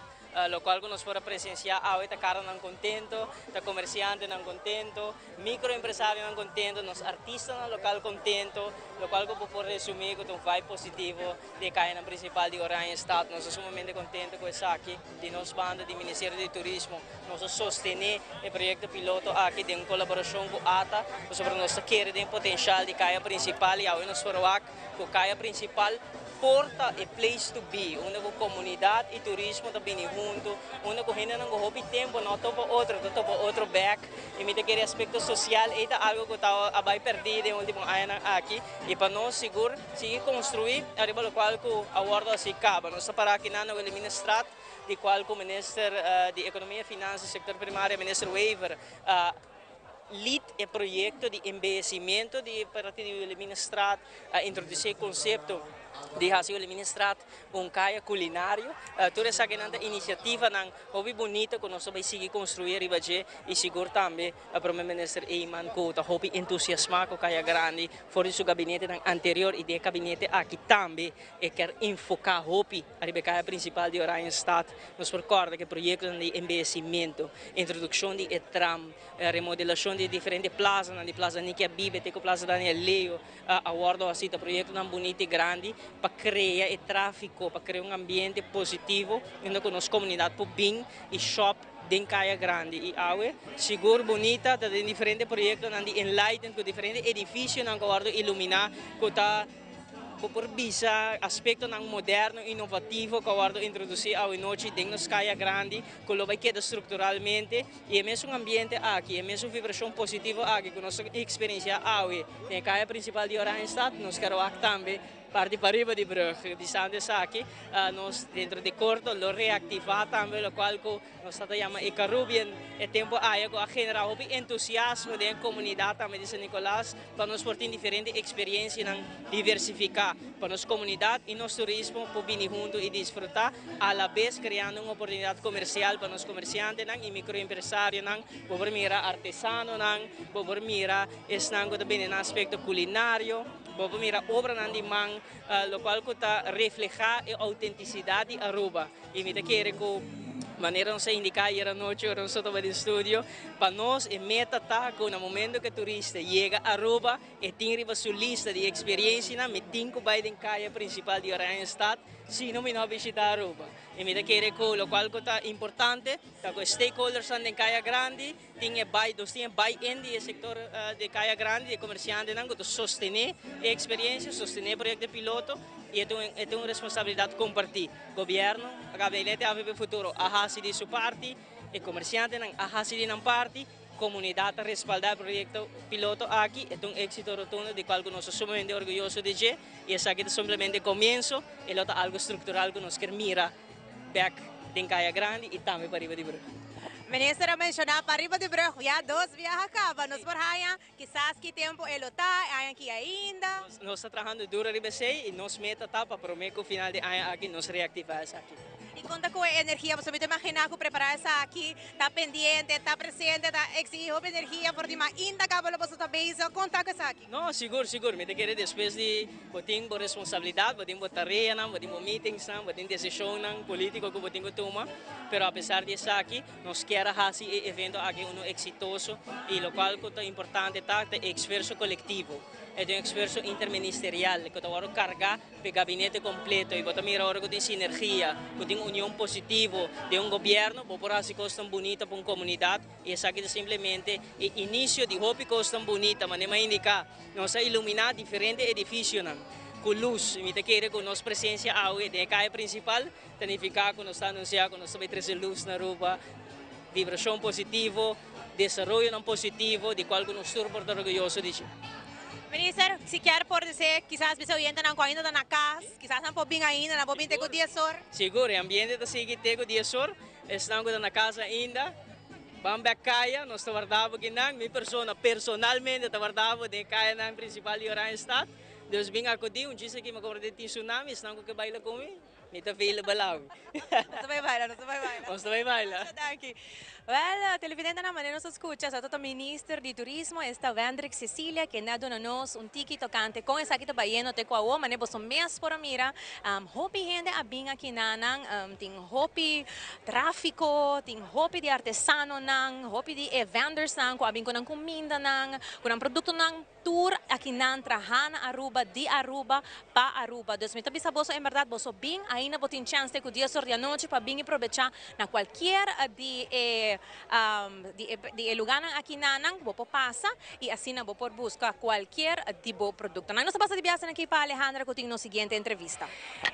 Lo cual nos puede presenciar ahorita cara não contento, tá comerciante não contento, microempresário não contento, nos artistas no local contento, lo cual eu posso resumir com um vibe positivo de Caia principal de Oranjestad. Nós somos sumamente contentes com isso aqui, de nossa banda do Ministério de Turismo, nós sostener o projeto piloto aqui em colaboração com a ATA, sobre nós querer o potencial de Caia principal e agora nós formamos com Caia principal porta e place to be, onde a comunidade e turismo também junto, onde a gente não hobby tempo, não topa outro back, e me aquele aspecto social é algo que está a vai perdido no último ano aqui, e para nós seguro seguir construir, arriba do qual que a ordem se acaba, nós para aqui na Wilhelminastraat, de qual o ministro de Economia e Finanças, Sector Primário, ministro Wever, lead o projeto de investimento para o Wilhelminastraat, introduzir o conceito de Wilhelminastraat Caia culinário, toda essa iniciativa não hobby bonita que nós vamos seguir construir e seguro também o primeiro-ministro Eyman que hobby entusiasmado com Caia Grande fora do seu gabinete anterior e do gabinete aqui também e quer enfocar hobby a Caia principal de Oranjestad. Nós recorda que projetos de investimento, introdução de tram, remodelação de diferentes plazas, na Plaza Nikia Bibe, tem Plaza Daniel Leo, aguardo assim projeto bonito e grande para criar o tráfego, para criar um ambiente positivo, onde a nossa comunidade pode vir e shop em Caia Grande. E agora, seguro, bonita, tem diferentes projetos, de enlighten, com diferentes edifícios, que guardo iluminar, que está por visa aspecto moderno, inovativo, que guardo introduzir a noite dentro da Caia Grande, que lo vai quedar estruturalmente, e é mesmo um ambiente aqui, é mesmo uma vibração positiva aqui, com nossa experiência aqui, na Caia principal de Oranjestad, nós queremos também parte para arriba de Brugge, de Sandes aqui, nós dentro de corto lo reactivar também, o qual nós chamamos de Caribbean, e tempo aí que generar entusiasmo da comunidade também de São Nicolás, para nós portar diferentes experiências e diversificar para nossa comunidade e nosso turismo para vir junto e desfrutar, a la vez criando uma oportunidade comercial para os comerciantes e microempresários, para mirar artesano, para mirar também no aspecto culinário, para mirar obra de mão, lo qual está reflejar a autenticidade de Aruba. E me quero que maneira não se indicar a noite ou não só do estúdio, para nós a meta está que no momento que o turista chega a Aruba e tem sua lista de experiência, me tem que vai em Caia principal de Oranjestad, se não me não visitar Aruba. E me quero que o qual está importante, que os stakeholders em Caia Grande tem buy-in do setor de Caia Grande, de comerciantes, que sostener a experiência, sostener o projeto piloto, e é uma responsabilidade compartilhada. Governo, a gabinete AVP Futuro, a hasi de sua parte, e comerciante, a hasi de sua parte, comunidad a respaldar el proyecto piloto aquí. Es un éxito rotundo de cual nos sumamente orgullosos de ello. Y es aquí simplemente comienzo, el otro algo estructural que nos quiere mirar back de Encaya Grande y también para Riba de Brug. Ministra mencionou para Riba de Brug, já 2 viajes acaba, nos porraia, quizás que tempo ele está, aqui ainda. Nós estamos trabalhando duro Riba 6 e nos meta está para prometer que o final de ano aqui nos reactivar aqui. E conta com a energia, você pode imaginar que preparar essa aqui, está pendiente, está presente, está exigindo energia, porque ainda acaba você também, conta com essa aqui. Não, seguro, me te quero depois de botar por responsabilidade, botar tarefa, botar meetings, botar decisão política que botar tomar, pero apesar disso aqui, nós queremos fazer o evento aqui exitoso e o qual é importante tá o esforço coletivo. É um esforço interministerial que está carregar o gabinete completo e botar mirar agora que tem sinergia, que tem união positiva de governo, por assim coisa bonita para uma comunidade e isso aqui é simplesmente o início de hobby coisa bonita, mas não é indicar, nós iluminar diferentes edifícios com luz, me te quer com nossa presença aqui de caia principal, significa que nós estamos anunciando que nós vamos trazer luz na rua, vibração positiva, desenvolvimento positivo, de qual nós estamos orgulhosos de. Minister, se quer por dizer, quizás você ainda não ainda na casa, quizás não pode vir ainda, não pode vir ter com o dia sor. Seguro, o ambiente está seguindo ter com o dia sor, estamos na casa ainda. Vamos caia, nós estamos guardando aqui na minha pessoa, personalmente estamos guardando de caia na principal de Orange Estado. Deus vem acudir, dia que me acordei de tsunami, estamos com baila comigo. Me está feio balaw. Não vai bailar, não vai bailar. Não vai bailar. Well, televidente naman, nos escucha sa toto Minister de Turismo, esta Vendrick Cecilia, que nadonanos un tiki tocante con esa kita bayeno te kuawo, manebo so mes por mira, hopi hende abing akinanang, ting hopi tráfico, ting hopi de artesano nang, hopi de vendors nang, ko abing ko ng kuminda nang, ko ng produkto nang tour akinan trahana Aruba, di Aruba, pa Aruba. Dos mita bisa boso en verdad boso bing, ahí na botin chance ko dia sor dia noche pa bing iprovecha na cualquier di lugar ng akinanang bo pasa y así na bo por busca cualquier tipo producto. Nang nosa pasa di biasa aqui pa Alejandra Coutinho no siguiente entrevista.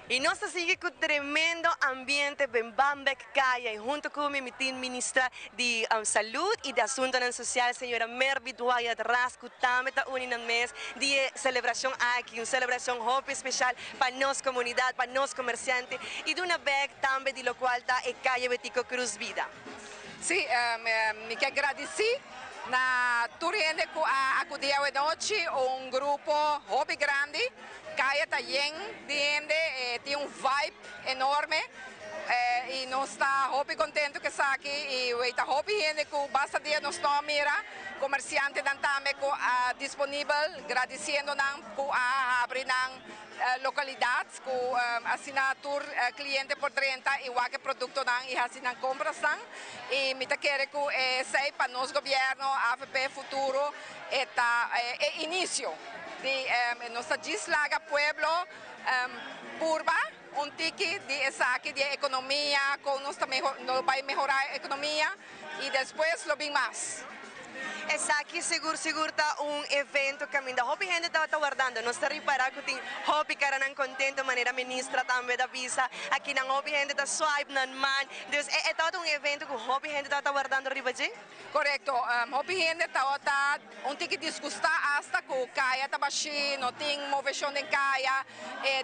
Y nos sigue con tremendo ambiente en Bambek Kaya y junto con mi ministra de Salud y de Asuntos Sociales, señora Mervi Duaya Rascutame, ta unin mes de celebración aquí, una celebración hopi especial para nos comunidad, para nos comerciantes y de una vez también de lo cual está el Calle Betico Cruz Vida. Sì, mi agradecer na turende ku acudir hoje noite um grupo hobby grande, Caia Tayen, tem vibe enorme e nós está hobby contente que está aqui e está hobby gente que basta dia nós não mira comerciante dan também ku disponível, agradecendo nan ku abrir nan localidades ku assinatur cliente por 30 igual que produto nan e assinan compras nan e me quer ku sei para nos governo AFP futuro eta início de nossa dislaga pueblo purba un tiki de saque de economía con nos vai melhorar a economia e depois lo bem mais. Essa aqui seguro tá evento que ainda hobby gente está guardando. Nós está reparar que tem hobby cara não contento maneira ministra também da visa. Aqui na hobby gente está swipe nan man. Então é todo evento que hobby gente está guardando ribaji? Correto. Hobby gente está tem que discutir hasta que caia tá baixi, não tem moveção em caia,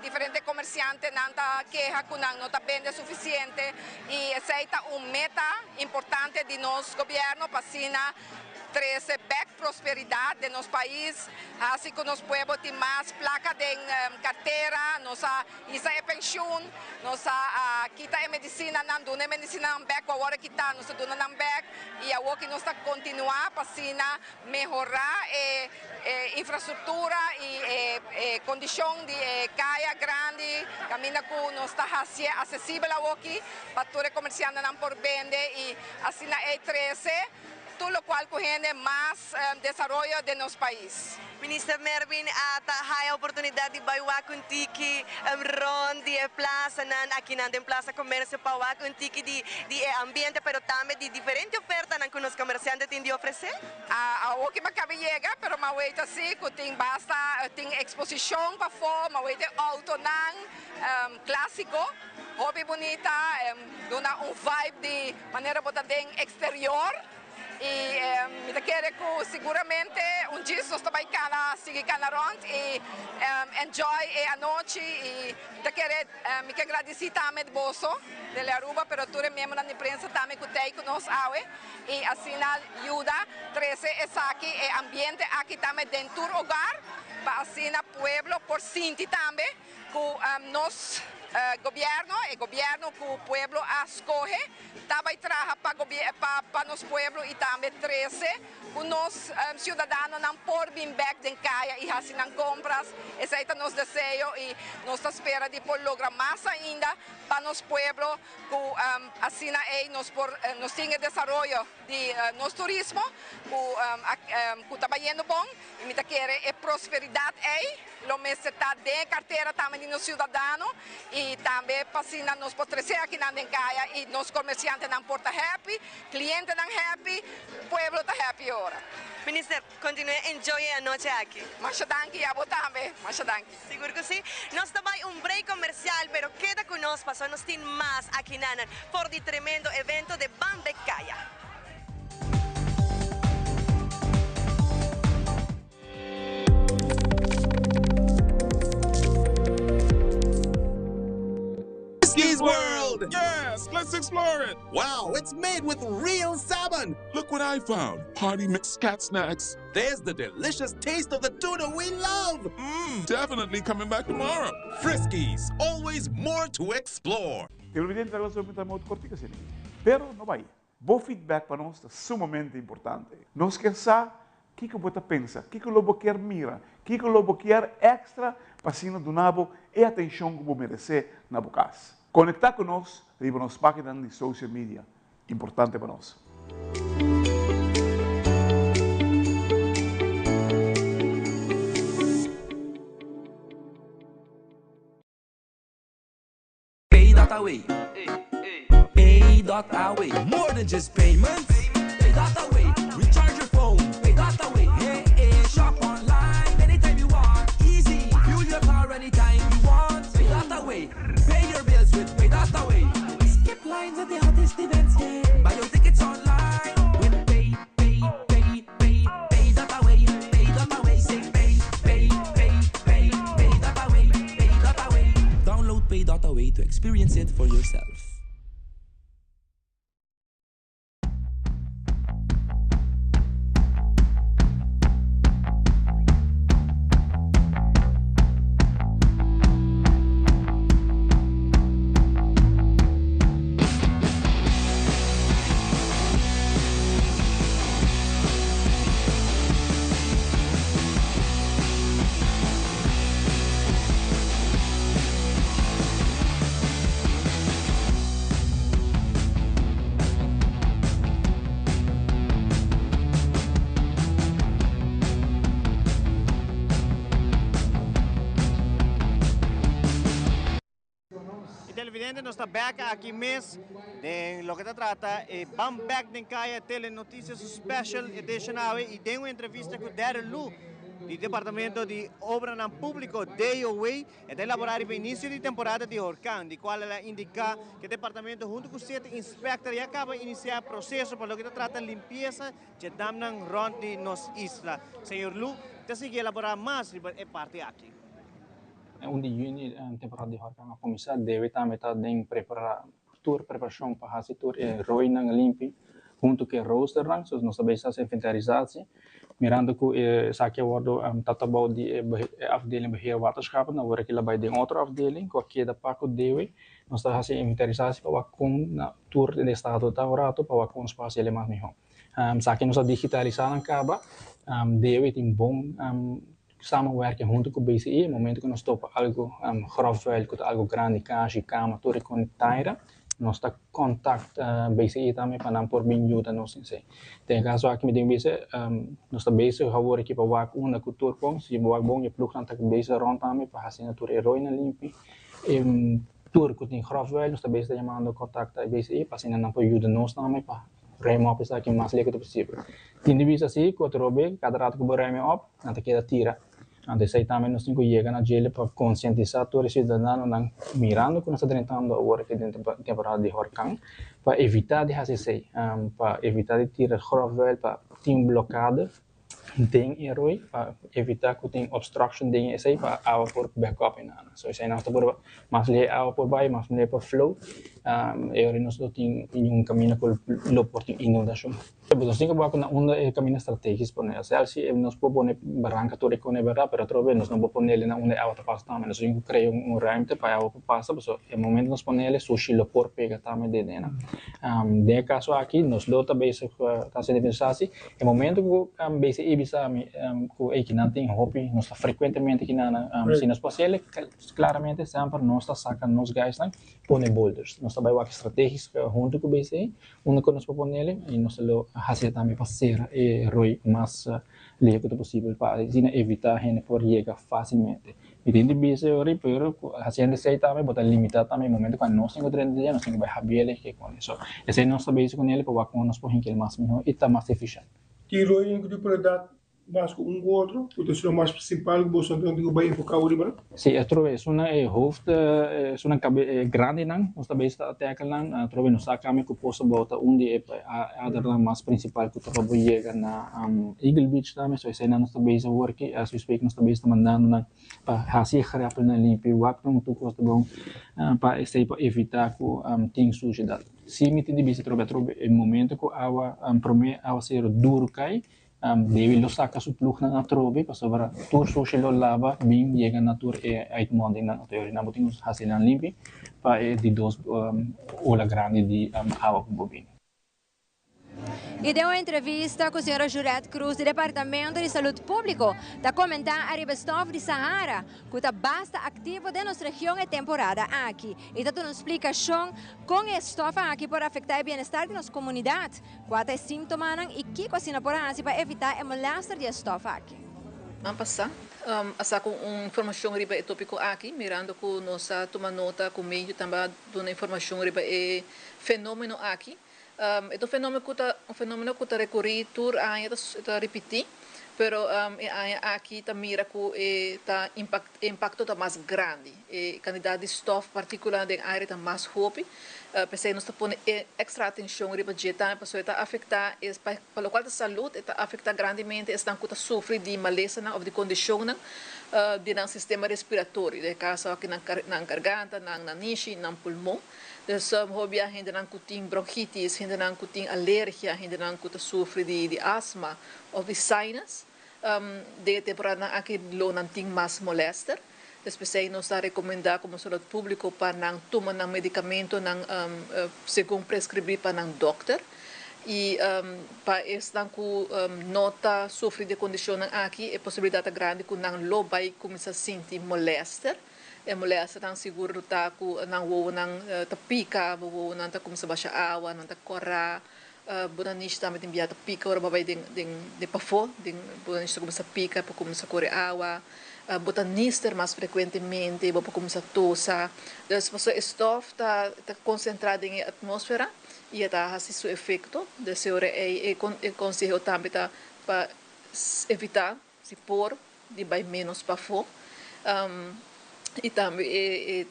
diferente comerciante não tá queja que não está vende suficiente e essa é meta importante de nosso governo para trazer back prosperidade de nosso país, assim que nós podemos ter mais placa de carteira, nossa isa é pensão, nossa kita é medicina, não duna medicina não back, agora kita nossa duna não back e agora que nós está continuar para melhorar infraestrutura e condição de caia grande, caminho que nós está acessível aqui para todo comerciante não por vender e assim é 13 todo lo cual coge más desarrollo de nuestro país. Ministra Mervin, hay oportunidad de bailar con tiki ron de plaza, aquí en plaza comercio para con tiki de ambiente, pero también de diferentes ofertas que los comerciantes tienen de ofrecer. O que me cabe llegar, pero me voy a decir que tiene basta, tiene exposición para fora, me voy a auto clásico, hobby bonita, una vibe de manera botada exterior. E me quero que seguramente dia nós também seguir rond e enjoy a noite e me quero agradecer também de bolso de Aruba, pero tu membro da imprensa também que tem conosco e assim ajuda trazer essa aqui ambiente aqui também dentro do hogar para assim o pueblo por Sinti também que nós governo que o pueblo escolhe também trabalha para nosso pueblo e também trazer que nós cidadãos não por vir back de Caia e assim não compras esse é nosso desejo e nós espera de por lograr mais ainda para nosso pueblo que assim nós tenha desenvolvimento de nosso turismo que está indo bom e me quer prosperidade lo meseta de carteira também de nos cidadãos e também para assim nós podemos aqui na Caia e nos comerciantes não porta happy, cliente não happy, pueblo está happy agora. Minister, continue enjoy a noite aqui. Mas danke, a você também. Mas danke. Seguro que sim. Nós também break comercial, pero queda conosco, para nós tem mais aqui na por o tremendo evento de Bamback Caia. Frisky's World! Yes, let's explore it! Wow, it's made with real salmon! Look what I found! Party mixed cat snacks. There's the delicious taste of the tuna we love! Definitely coming back tomorrow. Frisky's, always more to explore. Televidente relacionamento muito cortico assim. Pero não vai. Bom feedback para nós é sumamente importante. Nós queremos saber o que você pensa, o que você quer mira, o que você quer extra para assim donavo e atenção que você merece na sua casa. Conectar conosco, viva nas páginas de social media. Importante para nós. Pay.Away. Pay.Away. More than just payments. Pay.Away. Recharge your phone. Pay.Away. Hey, shop online anytime you want. Easy. Fuel your car anytime you want. Pay.Away. Pay your bills with Pay.Away. Skip lines at the hottest events. Yeah. Buy your tickets online with Pay.Away. Pay.Away. Say Pay.Away. Pay.Away. Download Pay.Away to experience it for yourself. Televidente, nós estamos aqui mesmo de lo que se trata Bamback de Caia Telenoticias Special Edition e tem uma entrevista com Darren Lu do Departamento de Obra Público DOA e da elaborar o início de temporada de Huracán, de qual ela indica que o departamento junto com 7 inspectores acaba de iniciar processo para lo que se trata limpeza de damnan rond de nos isla. Senhor Lu, te sigue elaborar mais e parte aqui. Onde juni temporada de Huracán a começar deve também estar em preparação para fazer roi nang limpi junto com roster nang so nós sabemos essa inventarização mirando que saque wordo tatabau de afdeling beheer waterschappen dan word ik bij de andere afdeling que da paco deve nós está fazendo inventarização para com na tour de estado da orato para com espaço ele mais melhor saque nós digitalizar acaba deve tem bom samenwerken junto com o BCI, no momento que nós topamos algo grofvuil, algo grande, caixa, cama, tudo conectado, nós está contact BCI também para não por bem ajuda nós em si. Tem caso aqui me tem BCI, nós está BCI agora aqui para wak uma cultura bom, se wak bom e plug tanto BCI rond também para fazer a tour herói na limpi, tour que tem grofvuil, nós está BCI chamando contact BCI para assim não por ajuda nós também para remove pessoa aqui mais legal possível. Tem divisa assim, que outro bem, cada rato que borreme op, nanti queda tira. Ante sei também nós temos que chegar na gele para conscientizar todos os cidadãos não mirando que nós estamos tentando agora que dentro temporada de Huracán para evitar de fazer isso, para evitar de tirar grofvuil, para ter bloqueada ding eroi, para evitar que tem obstruction ding isso aí, para água por backup na. So isso aí nós por mais lhe água por baixo, mais lhe por flow, eroi nós tem caminho com lo por inundação. Nós temos que na onda caminho estratégico por nós. Se nós propõe barranca toda com é verdade, pero outra vez nós não propõe ele na onda água passa também. Nós temos que criar ruimte para água passar, porque no momento nós põe ele sushi lo por pega também de dentro. De caso aqui nós lo também se está sendo pensado assim, no momento que base ibisa que aqui não tem hobby, nós frequentemente aqui na se nós passamos claramente sempre nós está sacando nos guys lá, põe boulders. Nós trabalha com estratégias junto com o base, onde nós propõe ele e nós lo fazer também para ser roi mais leve possível para evitar a gente por chegar facilmente. E dentro do base roi, pero fazendo isso também botar limitado também no momento quando nós temos 30 dias nós temos que baixar ele que com isso. Esse nós trabalhamos com ele para que nós possamos que mais melhor e tá mais eficiente. Que roi em que prioridade mais com outro, o terceiro mais principal que você tem que bem focar o riba. Sim, eu trouxe isso na hoofd, isso na grande não, nós também está até aquele não, trouxe no sacame que posso botar onde é a mais principal que trouxe chega na Eagle Beach também, so isso aí nós também está working, as we speak nós também está mandando na para fazer rápido na limpe, o app não tu custa bom para isso para evitar que tem sujidade. Se me tem de bisa trouxe no momento que a primeiro a ser duro cai deve lo saca su plug na trobe para sobre tur sushi lo lava bem chega na tur ait monding na teoria na botinhos hasilan limpi para de dos ola grande de água com bobina. E deu uma entrevista com a senhora Jurette Cruz, do Departamento de Saúde Pública, para comentar a ribestof de Sahara, que está bastante ativo de nossa região e temporada aqui. E está uma explicação como a estofa aqui pode afetar o bem-estar de nossa comunidade, quais os sintomas e o que assim por assim para evitar o molestar de estofa aqui. Vamos passar a com informação riba e tópico aqui, mirando que nós toma nota com meio também de uma informação riba e fenômeno aqui. Ito fenômeno que está recorrido, está repetir, pero aqui está mira que está impacto está mais grande, quantidade de estofa particular de área está mais rápido, pensei nós está pondo extra atenção riba dieta, porque está afetar, para o qual a saúde está afetar grandemente, estão que sofre de maleza ou de condição de um sistema respiratório, de caso aqui na garganta, na niche, na pulmão. Então, hobby a gente não tem bronquitis, a gente não tem alergia, a gente não sofre de asma ou de sinus. De temporada aqui não tem mais molester. Especialmente nós recomendamos como saúde pública para não tomar medicamento segundo prescrever para um doctor. E para estar com nota sofrer de condição aqui, é possibilidade grande que não lo vai começar a sentir molester. É molesta tão seguro tá com não vou não tá pica, vou não tá começar a baixar água, não tá correr, botanista também tem biata pica, ora vai de pafo, botanista começa a pica para começar a correr água, botanista mais frequentemente para começar a tossar, então se estofa tá concentrada em atmosfera e está assim seu efeito, desse hora é conselho também tá para evitar se pôr de vai menos pafo. E também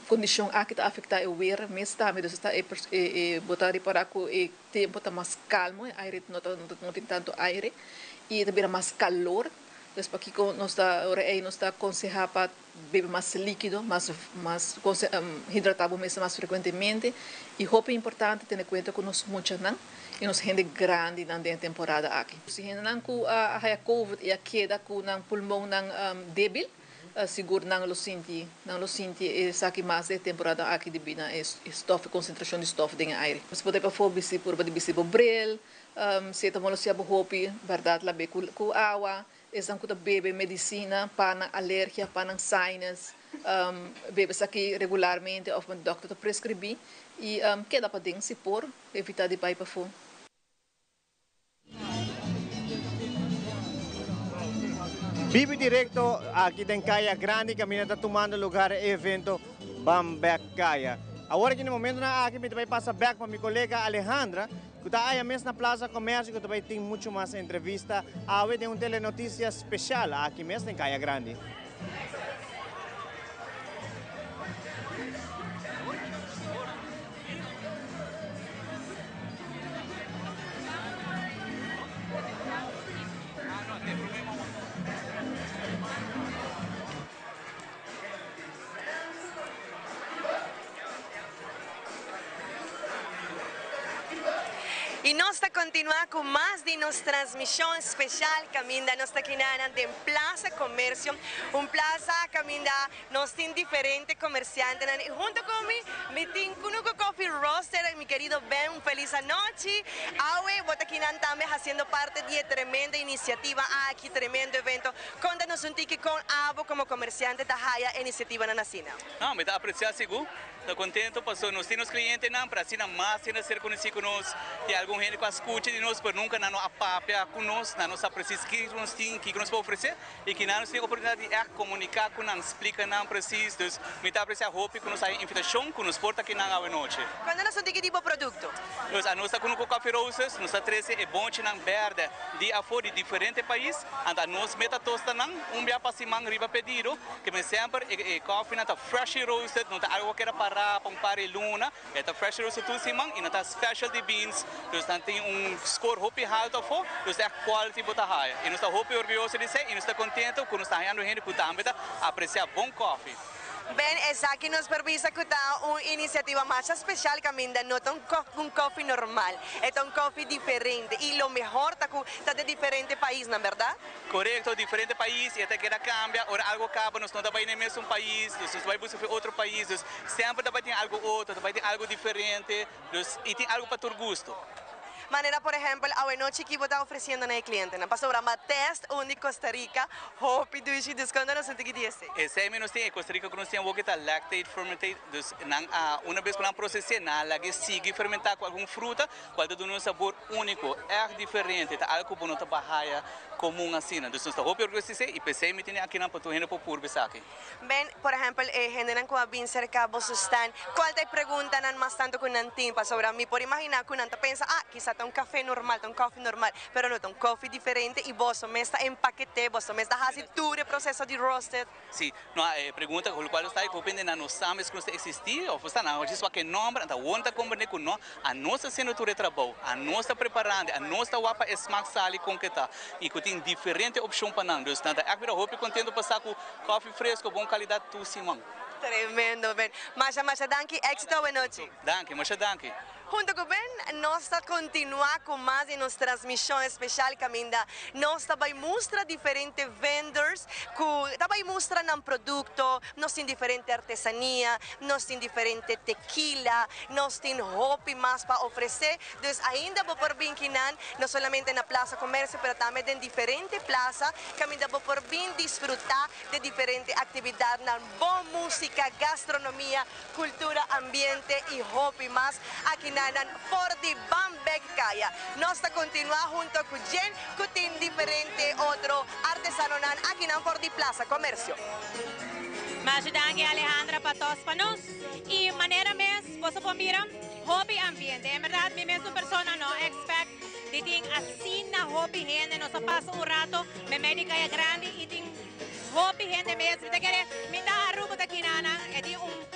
condição aqui está afetar o ar, mas também está botar para que o tempo está mais calmo, aire não tem tanto aire e também mais calor. Então, aqui nós está aconselhar para beber mais líquido, mais hidratável mais frequentemente. E roupa é importante ter em conta que nós muitos não e nós gente grande na temporada aqui. Se gente não com a COVID e a queda com o pulmão débil, seguro não lo senti aqui mais de temporada aqui de bina estofa concentração de estofa de aire. Você pode para fobia se por bisi brel, se tomar se abo hopi, verdade lá be com água, estão com bebe medicina para alergia, para sinus, bebe isso aqui regularmente ou o doctor prescrever e queda para dentro se por evitar de pai para fora. Vive directo aqui em Caia Grande, que está tomando lugar evento Bamback Caia. Agora que no momento aqui me vai passar back para minha colega Alejandra, que está aí mesmo na Plaza Comércio, que também tem muito mais entrevista. Agora tem uma telenotícia especial aqui mesmo em Caia Grande. Y nos continúa con más de nuestra transmisión especial caminda nos quinanan de Plaza Comercio, un plaza caminda nos tiene diferentes comerciantes y junto con mi Kunuko Coffee Roaster, mi querido Ben, un feliz noche. Awe Botaquinan también haciendo parte de tremenda iniciativa aquí, tremendo evento. Contanos un ticket con Abo como comerciante de Haya iniciativa na Nasina. Não, me dá apreciar seguro. Estou contente, passou nos temos clientes não para assim mais ainda ser conhecido conosco. Tem algum gente que escuta de nós, mas nunca não apapia conosco, não nos precisa que nos tem que nos pode oferecer e que não nos tem a oportunidade de comunicar com nós, explicar não preciso. Então, me dá apreciar roupa que nos tem invitação que nos porta aqui na noite. Quando nós temos que tipo produto? Nós a nossa com o Coffee Roses, nós a 13 é bom de não verde de afora de diferentes países, anda nós meta tosta não dia para cima riba pedido que me sempre é coffee não tá fresh roasted, não tá algo que era para pare luna, é tá fresh roasted tudo cima e não tá specialty beans, então tem score hopi alto fo, então é quality bota high. E nós tá hopi orgulhoso de ser e nós tá contente com nós tá ganhando gente que também tá apreciar bom coffee. Ben, esa que nos permite escuchar una iniciativa más especial que no es un coffee normal, es un coffee diferente y lo mejor está de diferentes países, ¿no es verdad? Correcto, diferentes países y hasta que cambia, ahora algo acaba, nós não vai nem mesmo país, nós vai buscar outro país, sempre vai ter algo outro, vai ter algo diferente e tem algo para todo gosto. Manera, por ejemplo, a noche que está ofreciendo a cliente, ¿no? Para sobre test de Costa Rica, hopi dushi desconto no senti que dice. Esse aí nós tem em Costa Rica que nós tem algo que tá lactate fermented, uma vez que nós processamos, nós sigue fermentar com alguma fruta, qual tem um sabor único, é diferente, tá algo bom tá barraia comum assim, então nós tá hopi orgulhoso e pensei me tem aqui na patuhena por purbe saque. Ben, por ejemplo, generan com a bin cerca vos están, qual te preguntan más tanto con nantin para sobre mí, por imaginar que nanta pensa, quizá un café normal, un coffee normal, pero no, un coffee diferente y vos me está empaquete, vos me está haciendo todo el proceso de roasted. Sí, no, pregunta con lo cual está depende de nós sabemos que não existir, ou está não, diz que nome, então onde combine com nós, a nossa assinatura de trabalho, a nossa preparando, a nossa wapa smack sali com que tá, e que tem diferente opção para nós, então é que eu contento passar com coffee fresco, bom qualidade, tudo simão. Tremendo, Ben. Masha, danke, éxito, buena noche. Danke, Masha, danke. Junto con Ben, nos continúa con más de nuestra transmisión especial caminda. Nos vai mostrar diferentes vendors que vai mostrar un producto, nos tiene diferente artesanía, nos tiene diferente tequila, nos tiene hopi más para ofrecer. Entonces, ainda vou por vinquinan, no solamente en la Plaza Comercio, pero también en diferentes plazas, caminda vou por bien disfrutar de diferentes actividades, buena música, gastronomía, cultura, ambiente y hopi más. Aquí for the Bambek Kaya. Nos continúa junto con Jen, que tiene diferente otro artesano aquí en for the Plaza Comercio. Mas danke Alejandra Patos Panos y manera mes, posso pomira, hobby ambiente. En verdad, mi mesma persona no expect de ting así na hobby gente, nos pasa un rato, me médica es grande y ting hobby gente mesmo, te quiere, me da arrubo de quinana, y tiene un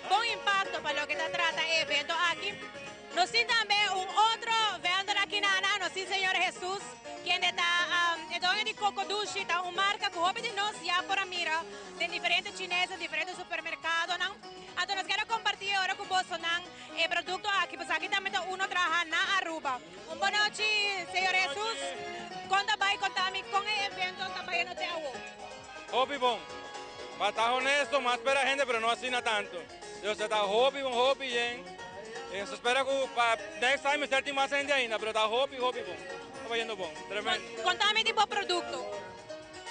buen impacto para lo que se trata el evento aquí. Nos tiene también un otro vendedor aquí, nos tiene Señor Jesús, quien está dueño de Cocodushi, está una marca que hobby de nos ya por mira, de diferentes chineses, diferentes supermercados. Entonces nos quiero compartir ahora con vos el producto aquí, pues aquí también uno trabaja en Aruba. Un buenas noches, Señor Jesús. Contame con el evento también no te hago. Hobby bom. Para estar honesto, más para gente, pero no así tanto. Yo sé, está hobby bien. Eso espero que para next time estar más gente ainda, pero está hobby bom. Está yendo bom, tremendo. Contame tipo producto.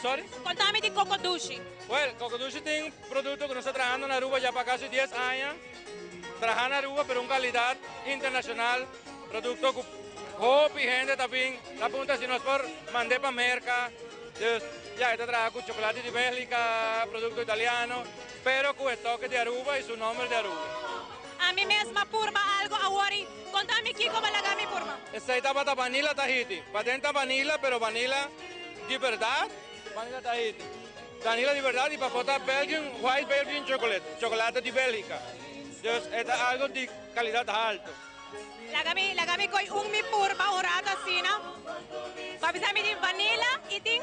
Sorry? Contame de Cocodushi. Well, Cocodushi tem un producto que nós está trabajando en Aruba ya para casi 10 años. Trabajando en Aruba, pero en calidad internacional. Producto que hobby gente también. La punta si nos por mandé para Merca. Ya está trabajando con chocolate de Bélgica, producto italiano, pero con el toque de Aruba y su nombre de Aruba. A mí mesma purba algo awari. Contame aquí cómo la gami purba. Esta es para vanilla Tahiti. Patenta vanilla, pero vanilla de verdad. Vanilla Tahiti. Vanilla de verdad y papota Belgian, white Belgian chocolate. Chocolate de Bélgica. Entonces, es algo de calidad alta. La gami coi un mi purba un rato así, ¿no? Papisami de vanilla y ting.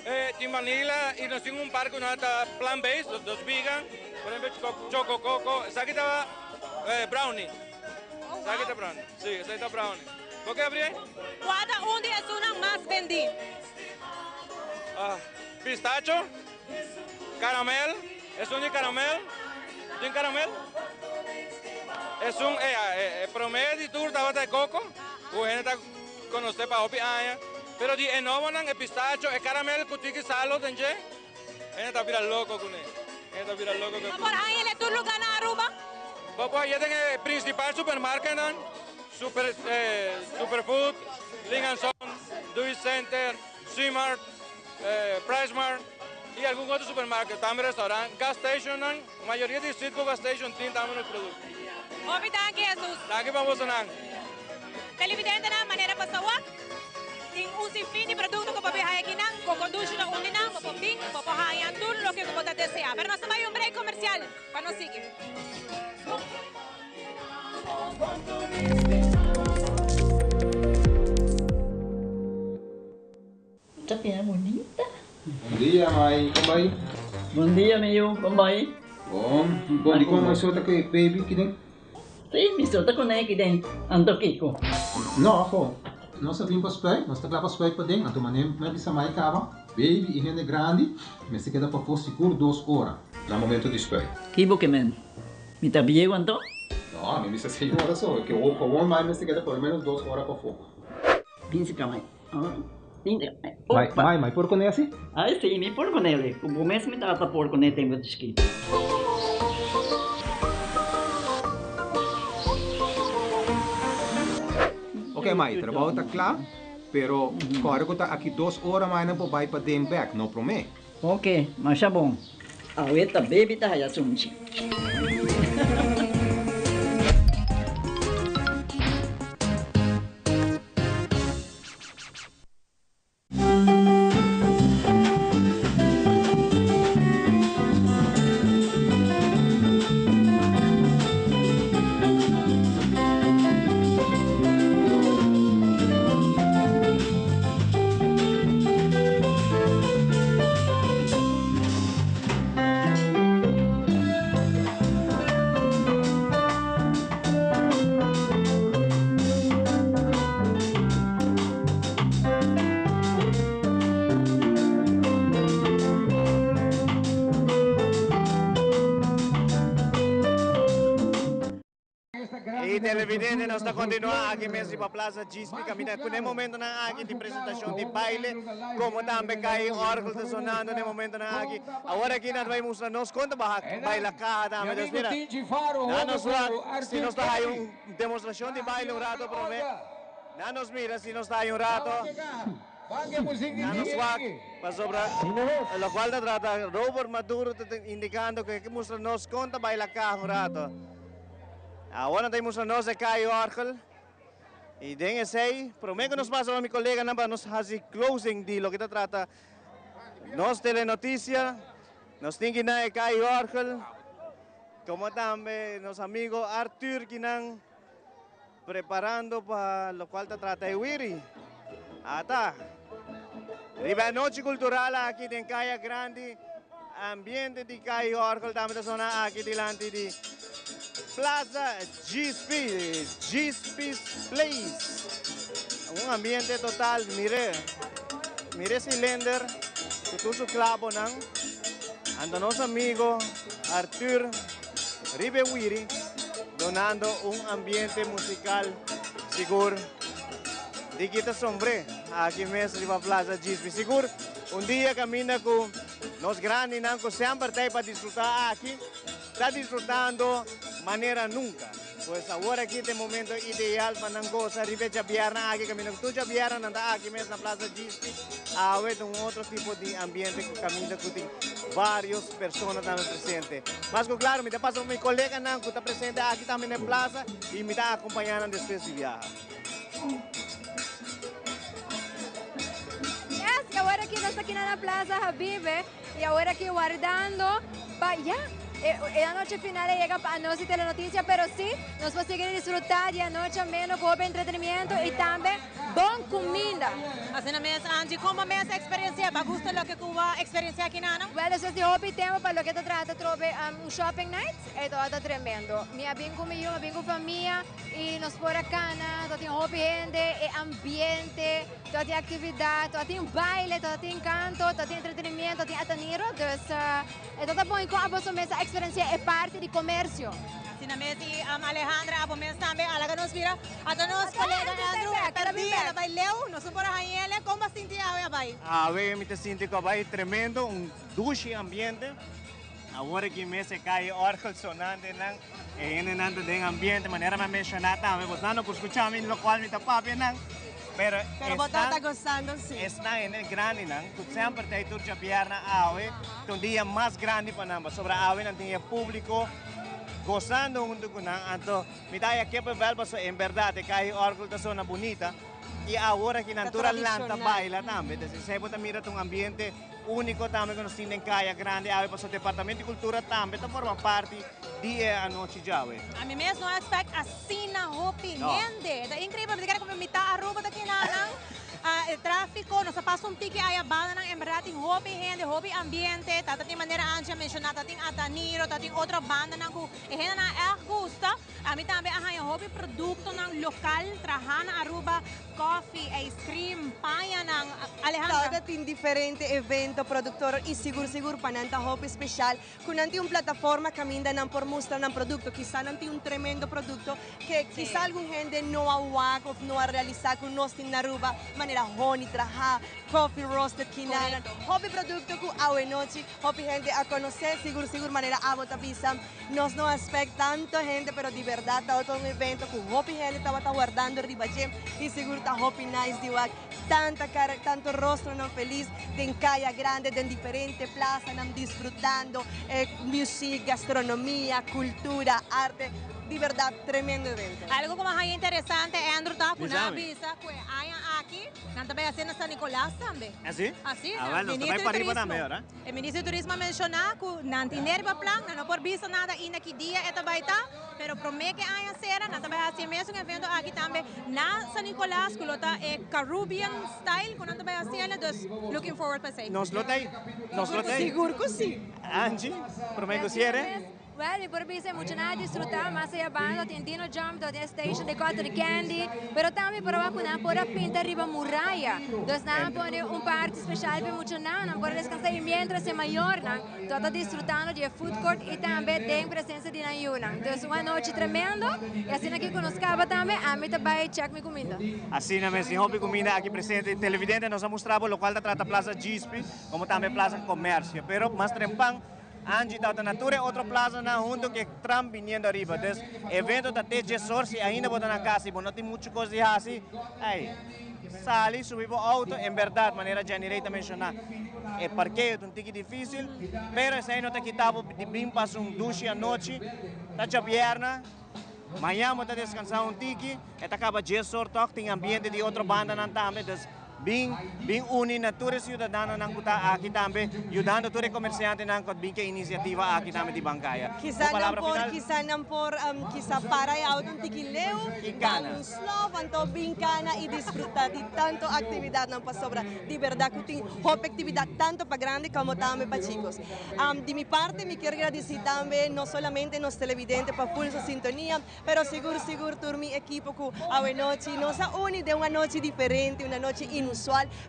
De vanilla y nos tiene un par que no está plant-based, dos vegan. Por ejemplo, choco coco. Esa aquí estaba brownie. Esa aquí está brownie. Sí, esa está brownie. ¿Por qué abrí? Cada uno es una más vendida. Pistacho, caramel, es un caramel, ¿tiene caramel? Es un promedio de tour de coco, o gente con usted para hopi aya, pero di enomonan el pistacho, el caramel que salo denje, gente está viral loco con él, gente está viral loco. Por ahí el tour lugar en Aruba. Papá, ya tengo el principal supermarket, Superfood, Linganson, Dewey Center, Seamart, PriceMart y algún otro supermercado, también restaurante, gas station, la mayoría de sitios gas station tienen también los productos. Obi, thank you, Jesus. Aquí vamos a nang. Televidente na manera pasawak. Ting un sinfín de productos que papi hay aquí nang, con conducción a unina, popoping, popohayan todo lo que como te desea. Pero no se vaya un break comercial, para no seguir. Tapi é bonita. Bom dia, mãe. Como vai? Bom dia, meu. Como vai? Bom. Bom, di como sota que baby que tem? Sim, me solta com ele que tem. Ando Kiko. Não, afo. Nós vimos para spray, nós estamos para spray para dentro. Então, manem, não é bisa mais cava. Baby e gente grande, mas se queda para for seguro 2 horas. No momento de spray. Kibo que men. Me tá bem quanto? Não, me bisa 6 horas só. Que o com mais se queda por menos 2 horas para fogo. Pince camai. Mai, por con esse? Ah, sim, me por com ele. O começo me tava por com ele tem muito escrito. Ok, Mai, trabalho está claro, pero agora que está aqui 2 horas mais não vai para dentro back, não promete. Ok, mas é bom. A outra baby tá aí assunto. E televidente, nós estamos continuando aqui mesmo para a Plaza Gispi, caminhando com o momento na aqui de apresentação de baile, como também cai órgão está sonando no momento na aqui. Agora aqui nós vamos mostrar nos conta baile cá, também Deus mira. Se nós está aí uma demonstração de baile um rato para mim. Não nos mira se nós está aí um rato. Para sobre lo cual trata Robert Maduro indicando que mostra nos conta baile cá um rato. Agora temos a nossa Caio Orgel. E den é sei, prometo que nos passa a minha colega para nos fazer closing de lo que trata nos telenotícia, nos tem que na Caio Orgel, como também nosso amigo Arthur que não preparando para lo qual trata de Wiri. Ata, riba noite cultural aqui em Caia Grande, ambiente de Caio Orgel também zona aqui delante de Plaza Gispi's Place. Un ambiente total, mire cylinder, que tu su clavo nang, ando nos amigo Arthur Ribewiri, donando un ambiente musical seguro. Di kita sombre, aquí mesmo riba Plaza Gispi. Seguro, un día camina con nos grandes nang, que siempre está para disfrutar aquí, está disfrutando maneira nunca. Pois agora aqui tem momento ideal para não gozar, ribe Jabiarna aqui, caminho que tu Jabiarna anda aqui mesmo na Plaza Gispi, há outro tipo de ambiente que caminha que tem várias pessoas também presentes. Mas claro, me dá passa meu colega não que está presente aqui também na plaza e me dá acompanhando depois de viagem. Yes, e agora aqui nós estamos aqui na Plaza Habibe e agora aqui guardando para la noche final llega a nos y Telenoticia, pero sí, nos va a seguir disfrutar de la noche menos con entretenimiento y también buena comida. Linda. Así na mes, Angie, como me esa experiencia? ¿Va gusto lo que Cuba experiencia aquí, Nana? Well, eso es de hobby tempo para lo que te trata trove un shopping night e todo tremendo. Mi abbiamo come io, abbiamo famiglia e nos fora cana, todo tem hobby gente e ambiente, todo tem atividade, todo tem baile, todo tem canto, todo tem entretenimento, todo tem ataniro, dus e todo bom com a vossa mesa experiência é parte de comércio. Así na mes, Alejandra, abo mes também, alaga nos vira, ato nos colega Andrew, perdi, ela vai leu, nos por aí ele, como sentia a vai? Eu me sinto que vai tremendo, duche ambiente. Agora que me se cai órgão sonante nang, e nando den ambiente, maneira me mencionar também, você não escutar me local me tapa bem nang. Pero vos está gozando, sí. Está en el grande, nang, tu sempre te tu pierna awe, un día más grande para namba, sobre awe nang tinha público gozando junto con nang, anto me da ya que verbal en verdad te cai órgão da zona bonita. E agora que natural lanta baila também, então você pode mirar um ambiente único também quando se tem caia grande, aí para o departamento de cultura também, então forma parte dia a noite já. A mim mesmo não expect assim na roupa, gente, é incrível, porque como me tá a roupa daqui na el tráfico, nos pasa un tique aí a banda en verdad, tem hobby gente, hobby ambiente, tata tem maneira antes mencionada, tem ataniro, tem outra banda na ku, e gente na gusta, a mim também a hobby produto ng local, trahana Aruba, coffee, ice cream, paia ng Alejandra. Todo tem diferente evento, produtor e seguro pananta hobby special, con nanti un plataforma caminda nan por mostrar nan produto, quizá nanti un tremendo producto que quizá algum gente não a wak of não a realizar con nos in Aruba, manera honey, traha, coffee roasted, kinanan, hobby producto ku awe noche, hobby gente a conocer, seguro manera abo tapisa, nos no aspect tanto gente, pero de verdad todo un evento ku hobby gente estaba guardando ribajem y seguro ta hobby nice diwak, tanta cara, tanto rostro no feliz, den calle grande, den diferente plaza, nam disfrutando, music, gastronomía, cultura, arte. De verdad, tremendo evento. Algo como más interesante, Andrew, está con una visa que hay aquí, también haciendo San Nicolás también. ¿Así? Así, bueno, está para arriba también, ¿verdad? El ministro de Turismo mencionó que no tiene plan, no por visa nada, y aquí día esta baita, pero promete que hay hacer, no también hacer mesmo un evento aquí también, na San Nicolás, que lo está Caribbean style, que no también hacer, entonces, looking forward para eso. Nos lo tem? Nos lo tem? Seguro que sí. Angie, promete que quiere? Well, mi por visa mucho nada disfrutar más allá banda, tem Dino Jump, tem Station de Cotton Candy, pero também prova que não pode pintar arriba muralha. Então não pode parte especial para mucho nada, não pode descansar e mientras é maior, não. Todo disfrutando de food court e também tem presença de Nayuna. Então uma noite tremendo e assim aqui conoscava também, a mim também check mi comida. Assim na mesma hobby comida aqui presente, televidente nos mostrava o local da trata Plaza Gispi, como também Plaza Comércio, pero mais trempang Angie está na natura, outra plaza na junto que Trump vindo arriba. Então, evento da TG se ainda botar na casa, não tem muita coisa assim. Aí, sali, subir para o auto, em verdade, maneira generata mencionar. É porque é um tique difícil, pero esse aí não está quitado de bem para duche à noite, está a perna. Amanhã está descansar tique, e acaba de sorte, tem ambiente de outra banda na também. Bing uni na toda cidadana ng kuta aqui também, ajudando toda comerciante ng kot bing que iniciativa aqui também de bancaya. Quizá não por quizá para auto um tiquileu, um slow, anto bincana e disfrutar de tanto atividade não para sobra. De verdade que tem hope atividade tanto para grande como também para chicos. De minha parte, me quero agradecer também não somente nos televidentes para full sintonia, pero seguro todo mi equipo que a noite nos une de uma noite diferente, uma noite inusual,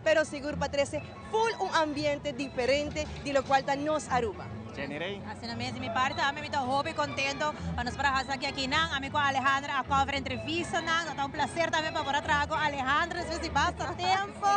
pero seguro Patricia, full un ambiente diferente de lo cual nos Aruba. Así na mesma mi parte, a mim me hobby contento para nos para aqui nang, a mim com a Alejandra a cover entrevista nang, tá um prazer também para trago a Alejandra, às vezes basta tempo,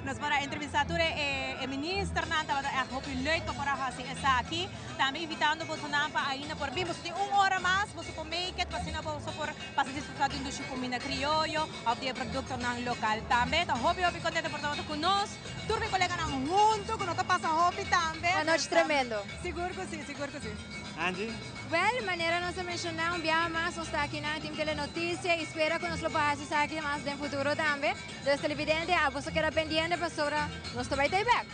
nos para entrevistar o ministro nang, tá a hobby leuk para fazer essa aqui, também invitando você nang para ainda por vir, você tem uma hora mais, você pode make it, você não pode por para disfrutar de um comida criollo, ou de produto nang local também, tá hobby contento por todo conosco, turbi colega nang junto, que não tá passa hobby também. Uma noite tremendo. Seguro que sim. Angie? Well, maneira nós mencionar dia mais nós está aqui na Team Telenotícia e espero que nós lo passe aqui mais no futuro também. Dos televidentes, a você que era pendiente para sobre nós também ter back.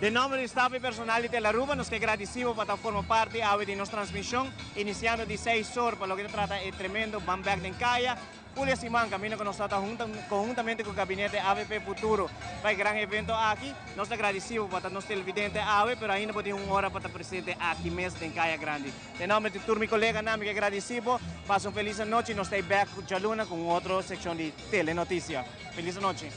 De nome do staff e personal de Telaruba, nos que agradecemos para formar parte de nossa transmissão, iniciando de 6 horas, para o que trata é tremendo, Bamback de Encaya. Julio Simán, camino con nosotros conjuntamente con el Gabinete AVP Futuro. Para el gran evento aquí, nos agradecemos para nuestro televidente AVE, pero ainda podemos una hora para estar presente aquí mesmo en Caia Grande. De nome de todos mis colegas, que agradecemos. Pasen una feliz noche y nos estamos back con Jaluna con otra sección de Telenoticia. Feliz noche.